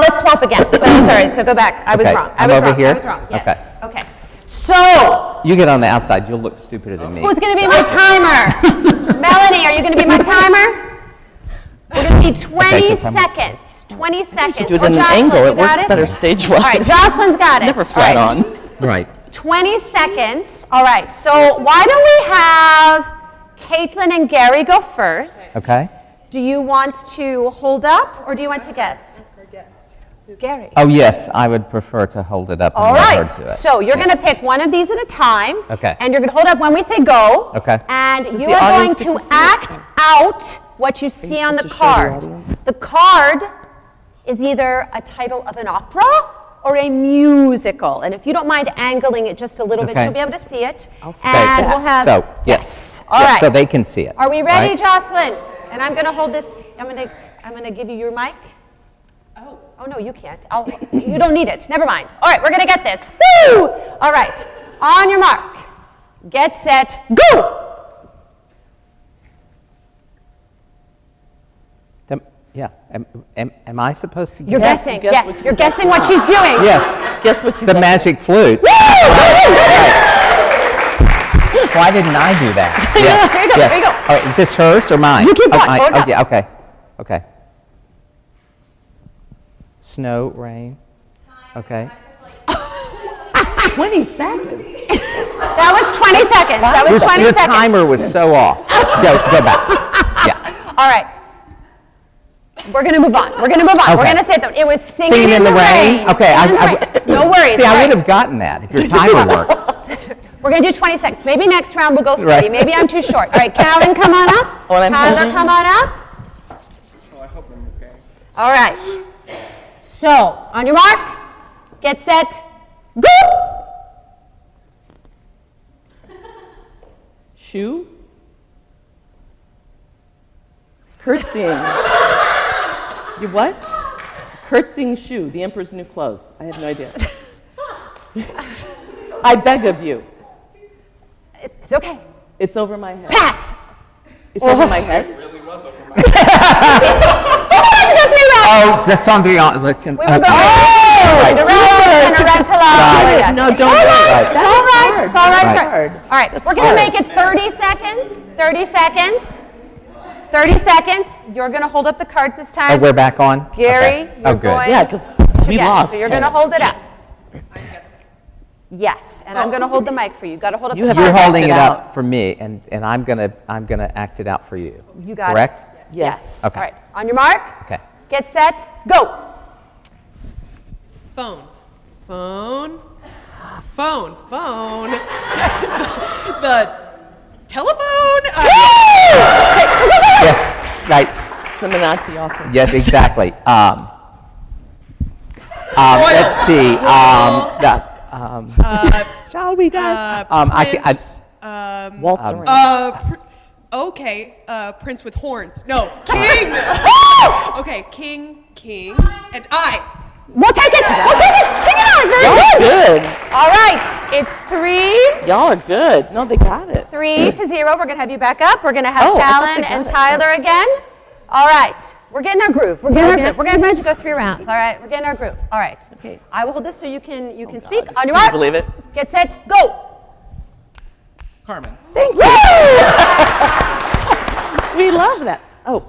let's swap again. Sorry, so go back. I was Okay, wrong. I'm I was over wrong. here? I was wrong. Yes. Okay. So You get on the outside, you'll look stupider than me. who's going to be my timer? Melanie, are you going to be my timer? We're going to be 20 'cause I'm- seconds. 20 seconds. Do it Or at an Jocelyn, angle, you it got works better stage-wise. All right, Jocelyn's got it. Never All flat right. on. Right. 20 seconds. All right, so why don't we have Caitlin and Gary go first? Okay. Do you want to hold up or do you want to guess? Gary. Oh, yes, I would prefer to hold it up and All let right, her do it. so you're going Yes. to pick one of these at a time. Okay. And you're going to hold up when we say go. Okay. And you the are going audience get to to see it? act out what you see on the supposed to show the card. audience? The card is either a title of an opera or a musical. And if you don't mind angling it just a little bit, Okay. you'll be able to see it. Okay. And we'll have. So, yes. All Yes, right. so they can see it. Are we ready, right? Jocelyn? And I'm going to hold this. I'm going to give you your mic. Oh, no, you can't. You don't need it. Never mind. All right, we're going to get this. Woo! All right. On your mark. Get set. Go! Yeah. Am I supposed to You're guess? guessing. guess Yes, what you're you- guessing what she's doing. Yes. Guess what she's The like? magic flute. Why didn't I do that? Yes. There you go, Yes. there you go. All right, is this hers or mine? You keep Oh, going, mine. hold Oh, up. yeah, okay. Okay. Snow, rain. Okay. 20 seconds. That was 20 seconds. That was 20 Your seconds. timer was so off. Go back. Yeah. All right. We're going to move on. We're going to move on. We're Okay. going to say that it was singing, Singing in the rain. Okay. Singing in the rain. No worries. See, All I right. would have gotten that if your timer worked. We're going to do 20 seconds. Maybe next round we'll go 30. Right. Maybe I'm too short. All right, Kallen, come on up. Oh, and I'm Tyler, holding. come on up. Oh, I hope I'm okay. All right. So, on your mark, get set, go! Shoe. Curtsying. You what? Curtsying shoe, the emperor's new clothes. I have no idea. I beg of you. It's okay. It's over my head. Pass. It's over my head? Oh, the Cendrillon. Listen. We were going. Oh, the rest and a rental. Yes. No, don't All do right. it. It's all right. It's all right. Right. All right. We're going to make it 30 seconds. 30 seconds. 30 seconds. You're going to hold up the cards this Oh, time. we're back on? Gary, Okay. you're Oh, good. going. Yeah, because we Yes, lost. so you're going to hold it up. Yes, and I'm going to hold the mic for you. Got to hold up the have card. You're holding Act it it up out. for me, and I'm gonna act it out for you. You got it. Correct? Yes. Okay. All right. On your mark. Okay. Get set. Go. Phone. Phone. Phone. Phone. The telephone. Yes. Right. Seminati offer. Yes, exactly. Let's see. Shall we dance? Prince. Waltz Okay. Prince with horns. No. King. Okay. King. And I. We'll take it. We'll take it. Take it on. Very Y'all are good. good. All right. It's 3 Y'all are good. No, they got it. 3-0. We're going to have you back up. We're going to have Oh, I thought Kallen they and got it. Tyler again. All right. We're getting our groove. We're getting our groove. We're going to go 3 rounds. All right. We're getting our groove. All right. Okay. I will hold this so you can speak. God. On your Can you mark. believe it? Get set. Go. Carmen. Thank you. We love that. Oh.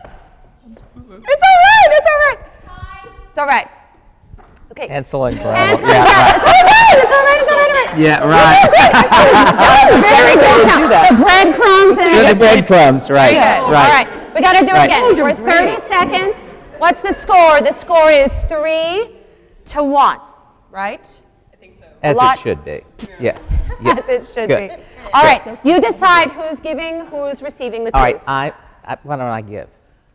It's all right. It's all right. It's all right. Okay. Hansel and Gretel. Answer Yeah, right. It's all right. It's all right. It's all right. All right. Yeah, right. That was very good. do that. The breadcrumbs and The breadcrumbs, right. Very good. Right. All right. We got to do it Right. again. Oh, We're 30 seconds. What's the score? The score is 3-1. Right? As lot- it should be. Yes. Yes. As it should Good. be. All right. You decide who's giving, who's receiving the All right. clues. Why don't I give?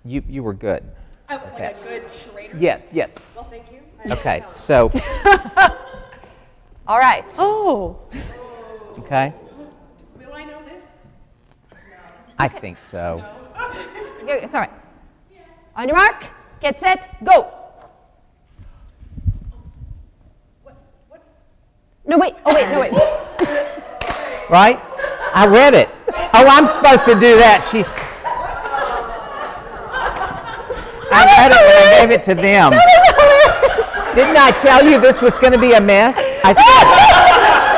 You were good. I was like a good charade. Yes. Yes. Well, thank you. Okay. So. All right. Oh. Okay. Will I know this? I think so. It's all right. On your mark. Get set. Go. No, wait. Oh, wait. No, wait. Right? I read it. Oh, I'm supposed to do that. I read it when I gave it to them. Didn't I tell you this was going to be a mess? I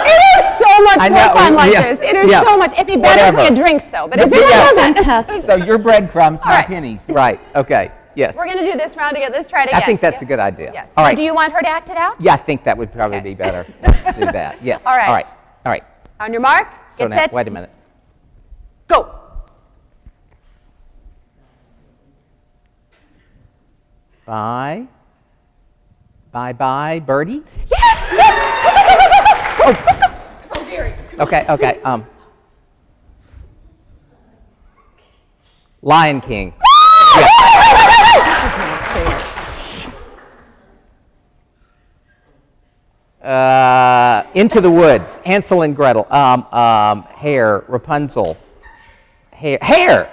It is so much I more know, fun like yeah, this. It is yeah. so much. It'd be better if we Whatever. had drinks, though. But it's Yeah. Fantastic. So your breadcrumbs, my right. pennies. Right. Okay. Yes. We're going to do this round again. Let's try it again. I think that's a Yes. good idea. Yes. All Now, right. do you want her to act it out? Yeah, I think that would probably Okay. be better. Let's do that. Yes. All right. All right. All right. On your mark. So Get now, set. wait a minute. Go. Bye. Bye, birdie. Yes. Yes. Go, go, go, go, go, go. Oh, Gary. Okay. Okay. Lion King. Into the Woods. Hansel and Gretel. Hair. Rapunzel. Hair.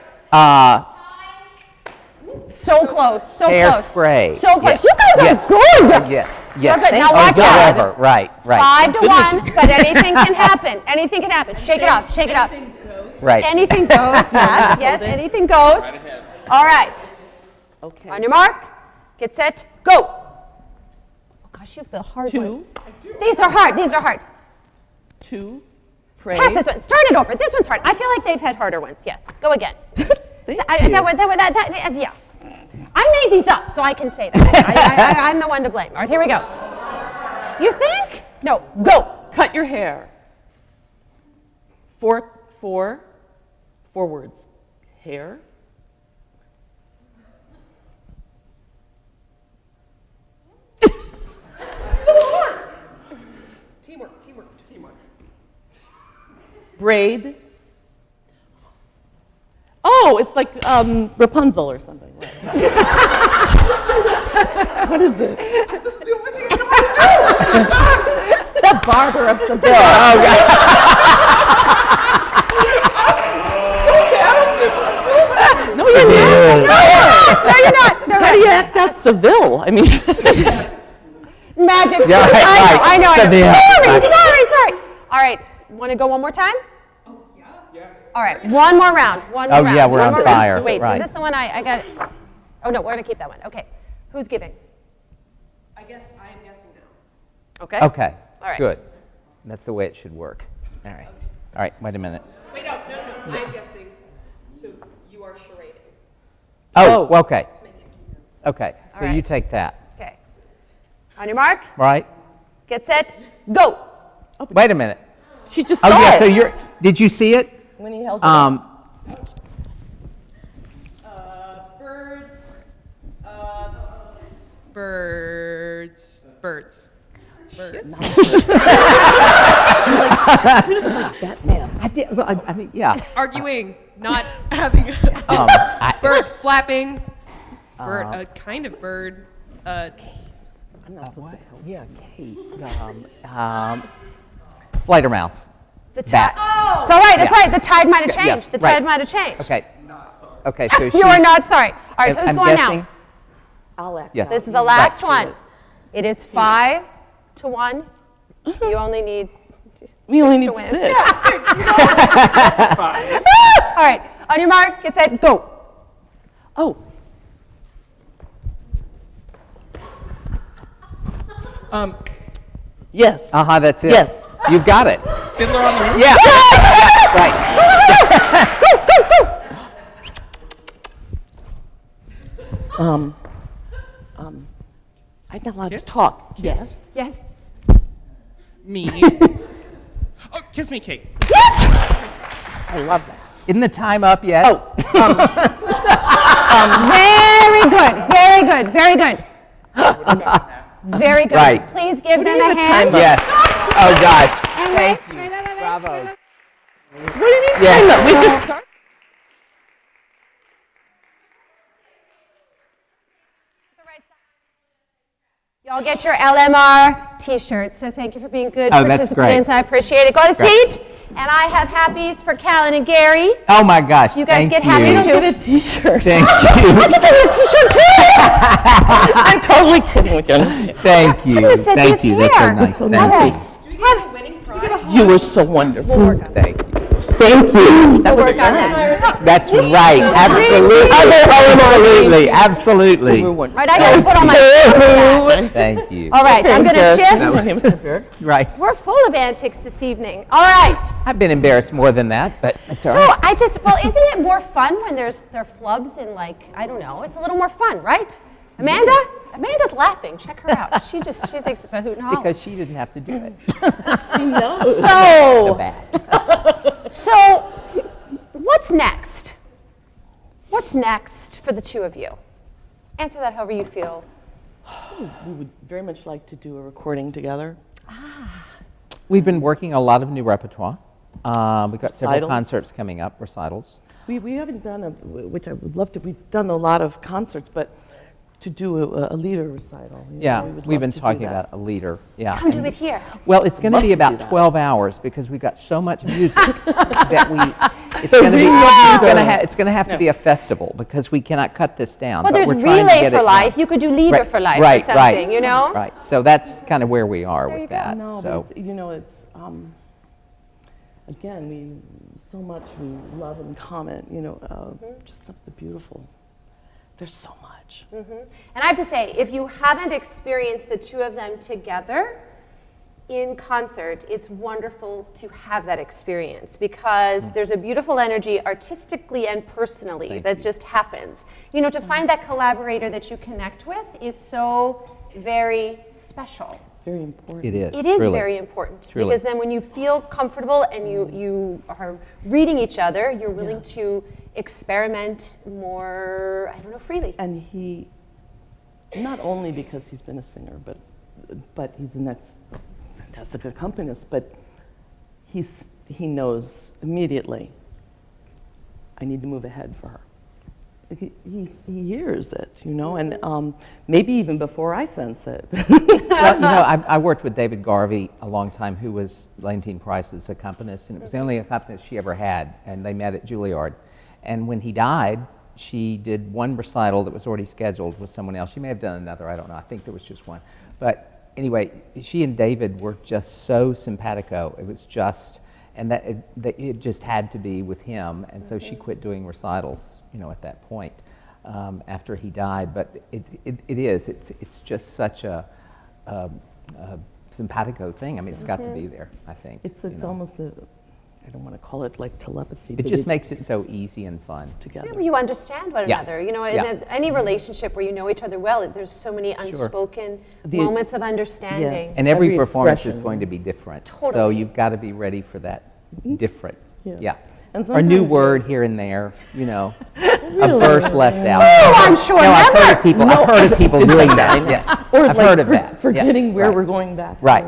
So close. So close. Hairspray. So close. Yes. You guys Yes. are good. Yes. Yes. You're good. Now Oh, watch out. whatever. Right. Right. 5-1. But anything can happen. Anything can happen. Shake it off. Shake it off. Right. Anything goes. Yes. Yes. Anything goes. All right. Okay. On your mark. Get set. Go. Oh gosh, you have the hard one. 2. These are hard. These are hard. 2. Pray. Pass this one. Start it over. This one's hard. I feel like they've had harder ones. Yes. Go again. Thank you. Yeah. I made these up, so I can say that. I'm the one to blame. All right, here we go. You think? No. Go. Cut your hair. 4 words. Hair. Teamwork. Braid. Oh, it's like Rapunzel or something. What is it? The barber of Seville. Oh, God. No, you're not. No, you're not. No, How do you act out Seville? I mean, Magic. Yeah, right, I know. Seville. Sorry. All right. Want to go one more time? Oh, yeah. All right. One more round. One more Oh, round. yeah, we're One on more fire. round. Wait, Right. is this the one I got? Oh, no, we're going to keep that one. Okay. Who's giving? I guess I am guessing now. Okay. Okay. All right. Good. That's the way it should work. All right. All right, wait a minute. Wait, no. I'm guessing. So you are charading. Oh, okay. Okay, so All you right. take that, Okay. On your mark, right? get set, go. Wait a minute. She just Oh, saw yeah, it. so did you see it? When he held it up. Birds. Birds. Birds. Batman. I did, well, I mean, yeah. Arguing, not having. Bird flapping. Bird. A kind of bird. What? Yeah, Kate. Flight or mouse. The tide. Bat. It's all right. That's Yeah. right. The tide might have Yeah, changed. The right. tide might have changed. Okay. Okay, so You are not sorry. All right. Who's I'm going guessing, now? I'll act Yes. This is the last one. It is 5-1. You only need We only to need win. 6. All right. On your mark, get set, go. Oh, yes. that's it. Yes. You've got it. Fiddler on the Roof? Yeah. Right. I'm not allowed Kiss? to talk. Yes. Yes. Me. Oh, kiss me, Kate. I love that. Isn't the time up yet? Oh, Very good. Very good. Very good. Very good. Right. Please give them do you a mean the hand. time Yes. Oh, gosh. And Thank wait, you. wait, wait, wait, Bravo. wait, wait. what do you mean Yeah. time up? We just started. Y'all get your LMR t-shirts, so thank you for being good Oh, that's participants. great. I appreciate it. Go to Great. seat. And I have happies for Kallen and Gary. Oh, my gosh. You guys Thank get you. happies too. Get a T-shirt. Thank I you. can give you a t-shirt too. I'm totally kidding with you. Thank you. gonna set Thank these you. That's so here. nice. So Thank nice. you. Do we get a winning prize? You were so wonderful. Thank you. Thank you. That was Work on fun. that. That's right. Absolutely. Absolutely. You were wonderful. Right, I gotta put on my Thank you. All right, I'm gonna Yes. shift. Him, Mr. Right. We're full of antics this evening. All right. I've been embarrassed more than that, but it's all So right. well, isn't it more fun when there are flubs and I don't know, it's a little more fun, right? Amanda? Amanda's laughing. Check her out. She thinks it's a hoot and holler. Because she didn't have to do it. So Bad. So, what's next? What's next for the two of you? Answer that however you feel. We would very much like to do a recording together. We've been working a lot of new repertoire. We've got several Recitals. concerts coming up, recitals. We haven't done which I would love to. We've done a lot of concerts, but to do a leader recital. you Yeah, know, we would we've love been to do talking that. about a leader. Yeah. Come do and- it here. Well, it's going to love be to do about that. 12 hours because we've got so much music that it's going to have to be a festival because we cannot cut this down. Well, but there's we're trying to Relay get for it Life. done. You could do Leader Right, for Life right, or something, right, you know? Right. So that's kind of where we are There you with go. that. No, So but it's again, we so much we love and comment. Just something beautiful. There's so much. And I have to say, if you haven't experienced the two of them together in concert, it's wonderful to have that experience because there's a beautiful energy artistically and personally that just happens. To find that collaborator that you connect with is so very special. It's very important. it is. It is truly. very important Truly. because then when you feel comfortable and you are reading each other, you're willing to experiment more, freely. And he, not only because he's been a singer, but he's an fantastic accompanist, but he knows immediately, I need to move ahead for her. He hears it, and maybe even before I sense it. Well, I worked with David Garvey a long time, who was Leontine Price's accompanist, and it was the only accompanist she ever had, and they met at Juilliard. And when he died, she did one recital that was already scheduled with someone else. She may have done another, I don't know. I think there was just one. But anyway, she and David were just so simpatico. It was just, and that it just had to be with him. And so she quit doing recitals, at that point after he died. But it's just such a simpatico thing. I mean, it's got to be there, I think. It's almost I don't want to call it like telepathy. It but just makes it so easy and fun. together. You understand one Yeah. another. You know, Yeah. in any relationship where you know each other well, there's so many unspoken moments of understanding. Yes. And every Every performance is expression. going to be different. So Totally. you've got to be ready for that different. Yeah. Yeah. And Or a new sometimes word here and there, you know, a verse left out. Oh, I'm sure No, I've never. heard of people, I've heard of people doing that. Yeah. Or I've like heard of that. forgetting Yeah. where Right. we're going back. Right.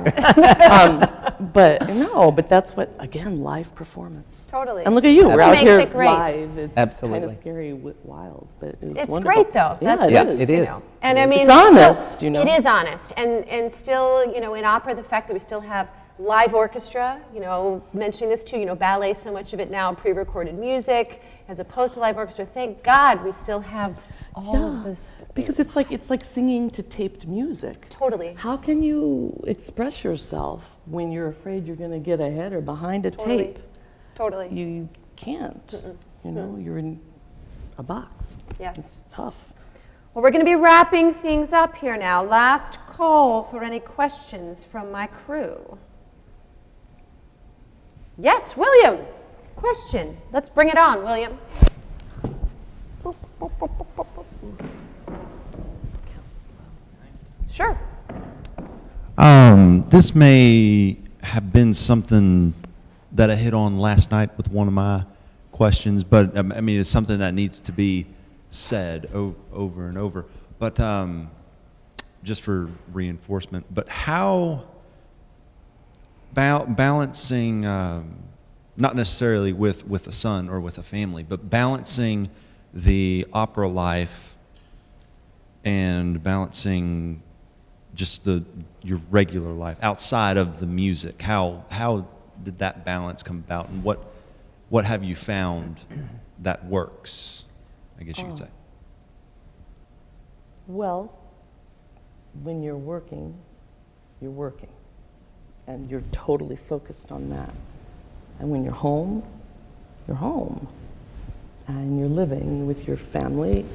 But that's what, again, live performance. Totally. And look at you, That's we're what out makes here it great. live. It's kind Absolutely. of scary, wild, but it was It's wonderful. great though. Yeah, That's it Yeah, what's, it you is. know. And I mean, It's honest, you know. It is honest, and still, you know, in opera, the fact that we still have live orchestra, you know, mentioning this too, you know, ballet, so much of it now pre-recorded music, as opposed to live orchestra. Thank God we still have all of this. Because it's like singing to taped music. Totally. How can you express yourself when you're afraid you're going to get ahead or behind a Totally. tape? Totally. You can't. You know, you're in a box. Yes. It's tough. Well, we're going to be wrapping things up here now. Last call for any questions from my crew. Yes, William. Question. Let's bring it on, William. Sure. This may have been something that I hit on last night with one of my questions, but I mean, it's something that needs to be said over and over. But just for reinforcement, but how balancing, not necessarily with a son or with a family, but balancing the opera life and balancing just your regular life outside of the music. How did that balance come about, and what have you found that works, I guess you could say? Well, when you're working, and you're totally focused on that. And when you're home, and you're living with your family.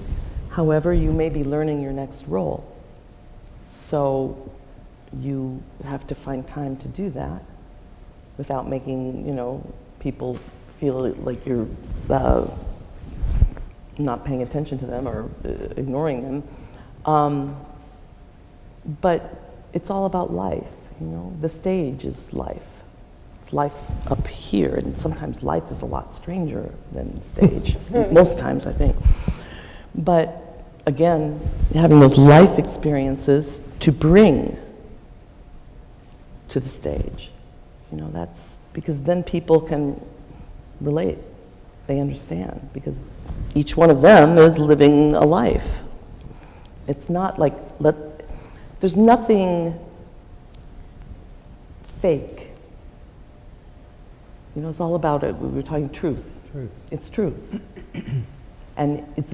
However, you may be learning your next role. So you have to find time to do that without making, you know, people feel like you're not paying attention to them or ignoring them. But it's all about life, you know. The stage is life. It's life up here, and sometimes life is a lot stranger than the stage. Most times, I think. But again, having those life experiences to bring to the stage, you know, that's because then people can relate. They understand because each one of them is living a life. It's not like, there's nothing fake. You know, it's all about it. We were talking truth. Truth. It's truth. And it's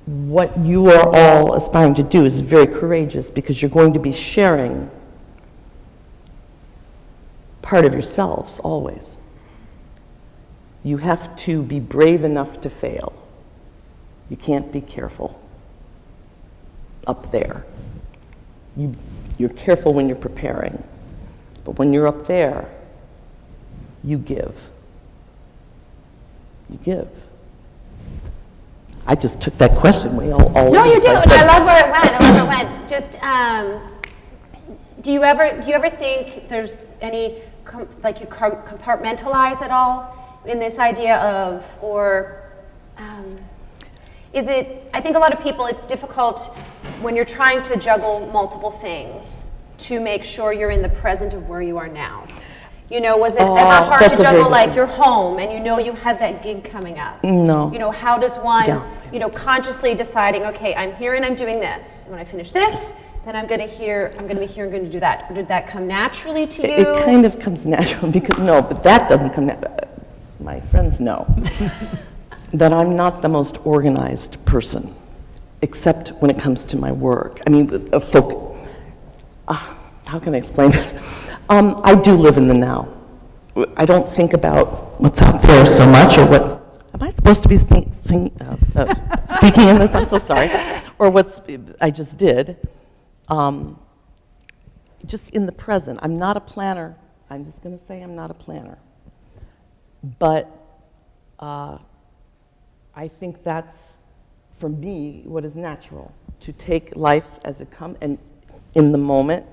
what you are all aspiring to do is very courageous because you're going to be sharing part of yourselves always. You have to be brave enough to fail. You can't be careful up there. You're careful when you're preparing, but when you're up there, you give. You give. I just took that question way all No, you do, over. and I love where it went. Just, do you ever think there's any like you compartmentalize at all in this idea of, or is it? I think a lot of people, it's difficult when you're trying to juggle multiple things to make sure you're in the present of where you are now. You know, was it ever hard that's to a very juggle good like one. you're home and you know you have that gig coming up? No. You know, how does one, Yeah. you know, consciously deciding, okay, I'm here and I'm doing this. When I finish this, then I'm going to be here and going to do that. Or did that come naturally to you? It kind of comes natural because, no, but that doesn't come natural. My friends know that I'm not the most organized person, except when it comes to my work. I mean, how can I explain this? I do live in the now. I don't think about what's out there so much, or what, am I supposed to be speaking in this? I'm so sorry. Or I just did. Just in the present. I'm not a planner. I'm just going to say I'm not a planner. But I think that's, for me, what is natural, to take life as it comes and in the moment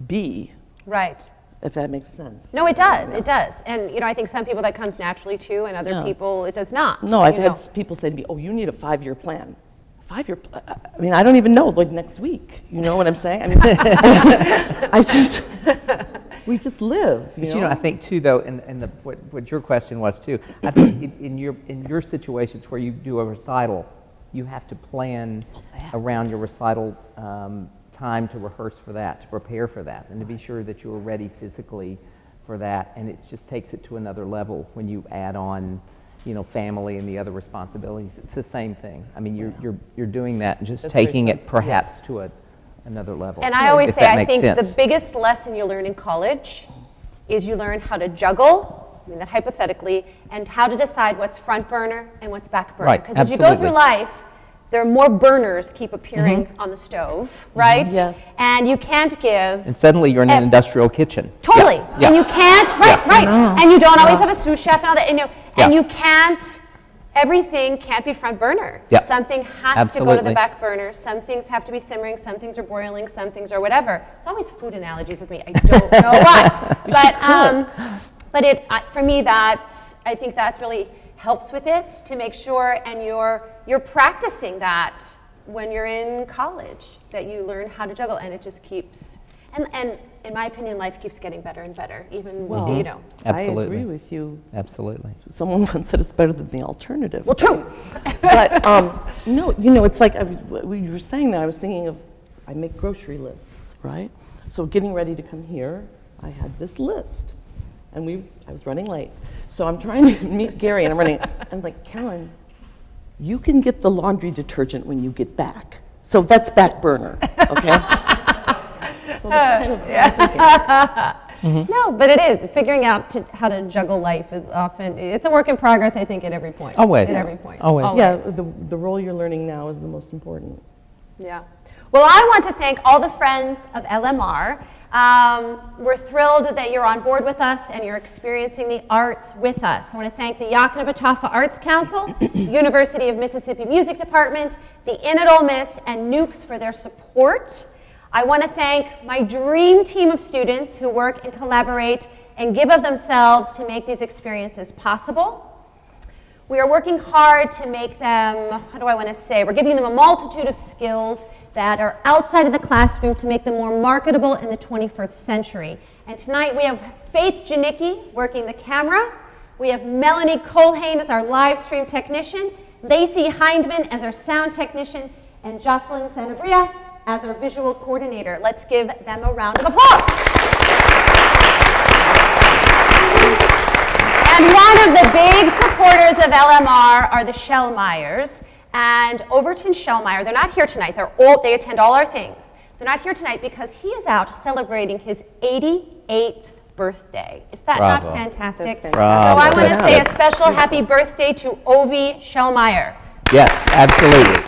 be, Right. if that makes sense. No, it does. It does. And I think some people that comes naturally to, and other Yeah. people it does not. No, I've you had know. people say to me, "Oh, you need a 5-year plan." 5-year plan? I mean, I don't even know. Like next week, you know what I'm saying? I mean, we just live. But I think too, though, and what your question was too. I think in your situations where you do a recital, you have to plan around your recital time to rehearse for that, to prepare for that, and to be sure that you are ready physically for that. And it just takes it to another level when you add on, family and the other responsibilities. It's the same thing. I mean, you're doing that and just That's very taking it sensible, perhaps yes. to another level. And I always if say, that I makes think sense. the biggest lesson you learn in college is you learn how to juggle, I mean that hypothetically, and how to decide what's front burner and what's back burner. Right, Because as you go through absolutely. life, there are more burners keep appearing on the stove, right? Yes. And you can't give. And suddenly you're in an industrial kitchen. Totally. Yeah. And you can't, right, Yeah. right. And you don't always have a sous chef and all that. And Yeah. you can't, everything can't be front burner. Yeah. Something has to go to Absolutely. the back burner. Some things have to be simmering, some things are boiling, some things are whatever. It's always food analogies with me. I don't know why. But for me, I think that's really helps with it to make sure, and you're practicing that when you're in college, that you learn how to juggle, and it just keeps, and in my opinion, life keeps getting better and better, even, Absolutely. I agree with you. Absolutely. Someone once said it's better than the alternative. Well, true. But no, it's like when you were saying that, I was thinking of, I make grocery lists, right? So getting ready to come here, I had this list, and I was running late. So I'm trying to meet Gary, and I'm like, Kallen, you can get the laundry detergent when you get back. So that's back burner, okay? So that's kind of what I'm thinking. No, but it is. Figuring out how to juggle life is often, it's a work in progress, I think, at every point. Always. At every point. Always. Yeah, the role you're learning now is the most important. Yeah. Well, I want to thank all the friends of LMR. We're thrilled that you're on board with us and you're experiencing the arts with us. I want to thank the Yakima Batafa Arts Council, University of Mississippi Music Department, the Inn at Ole Miss, and Nukes for their support. I want to thank my dream team of students who work and collaborate and give of themselves to make these experiences possible. We are working hard to make them, we're giving them a multitude of skills that are outside of the classroom to make them more marketable in the 21st century. And tonight we have Faith Janicki working the camera. We have Melanie Colhane as our live stream technician, Lacey Hindman as our sound technician, and Jocelyn Sanabria as our visual coordinator. Let's give them a round of applause. And one of the big supporters of LMR are the Shellmeyers. And Overton Shellmeyer, they're not here tonight. They attend all our things. They're not here tonight because he is out celebrating his 88th birthday. Is that Bravo. not fantastic? That's fantastic. Bravo. So I want to That's say a good. special happy birthday to Ovi Shellmeyer. Yes, absolutely.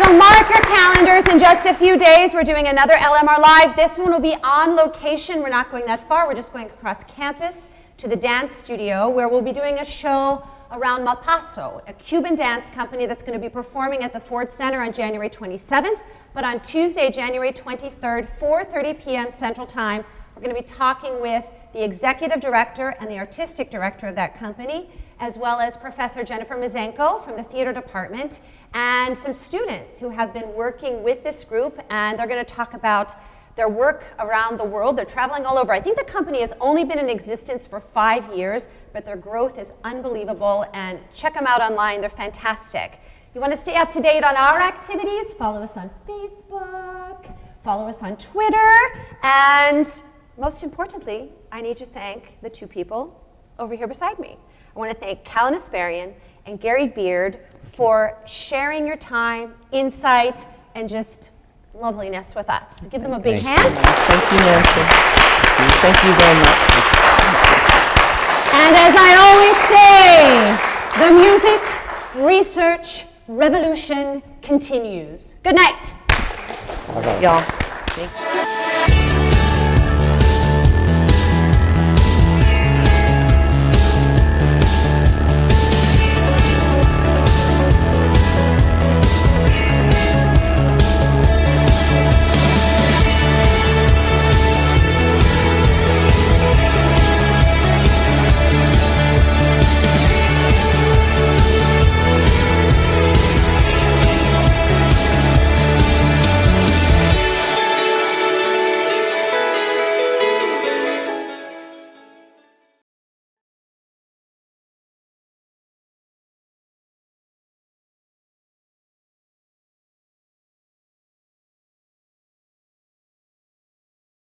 So mark your calendars. In just a few days, we're doing another LMR Live. This one will be on location. We're not going that far. We're just going across campus to the dance studio where we'll be doing a show around Malpaso, a Cuban dance company that's going to be performing at the Ford Center on January 27th. But on Tuesday, January 23rd, 4:30 p.m. Central Time, we're going to be talking with the executive director and the artistic director of that company, as well as Professor Jennifer Mazenko from the theater department, and some students who have been working with this group, and they're going to talk about their work around the world. They're traveling all over. I think the company has only been in existence for 5 years, but their growth is unbelievable, and check them out online. They're fantastic. You want to stay up to date on our activities? Follow us on Facebook, follow us on Twitter, and most importantly, I need to thank the two people over here beside me. I want to thank Kallen Esperian and Gary Beard for sharing your time, insight, and just loveliness with us. Give them a big hand. Thank you, Nancy. Thank you very much. And as I always say, the music, research, revolution continues. Good night. Y'all. Thank you.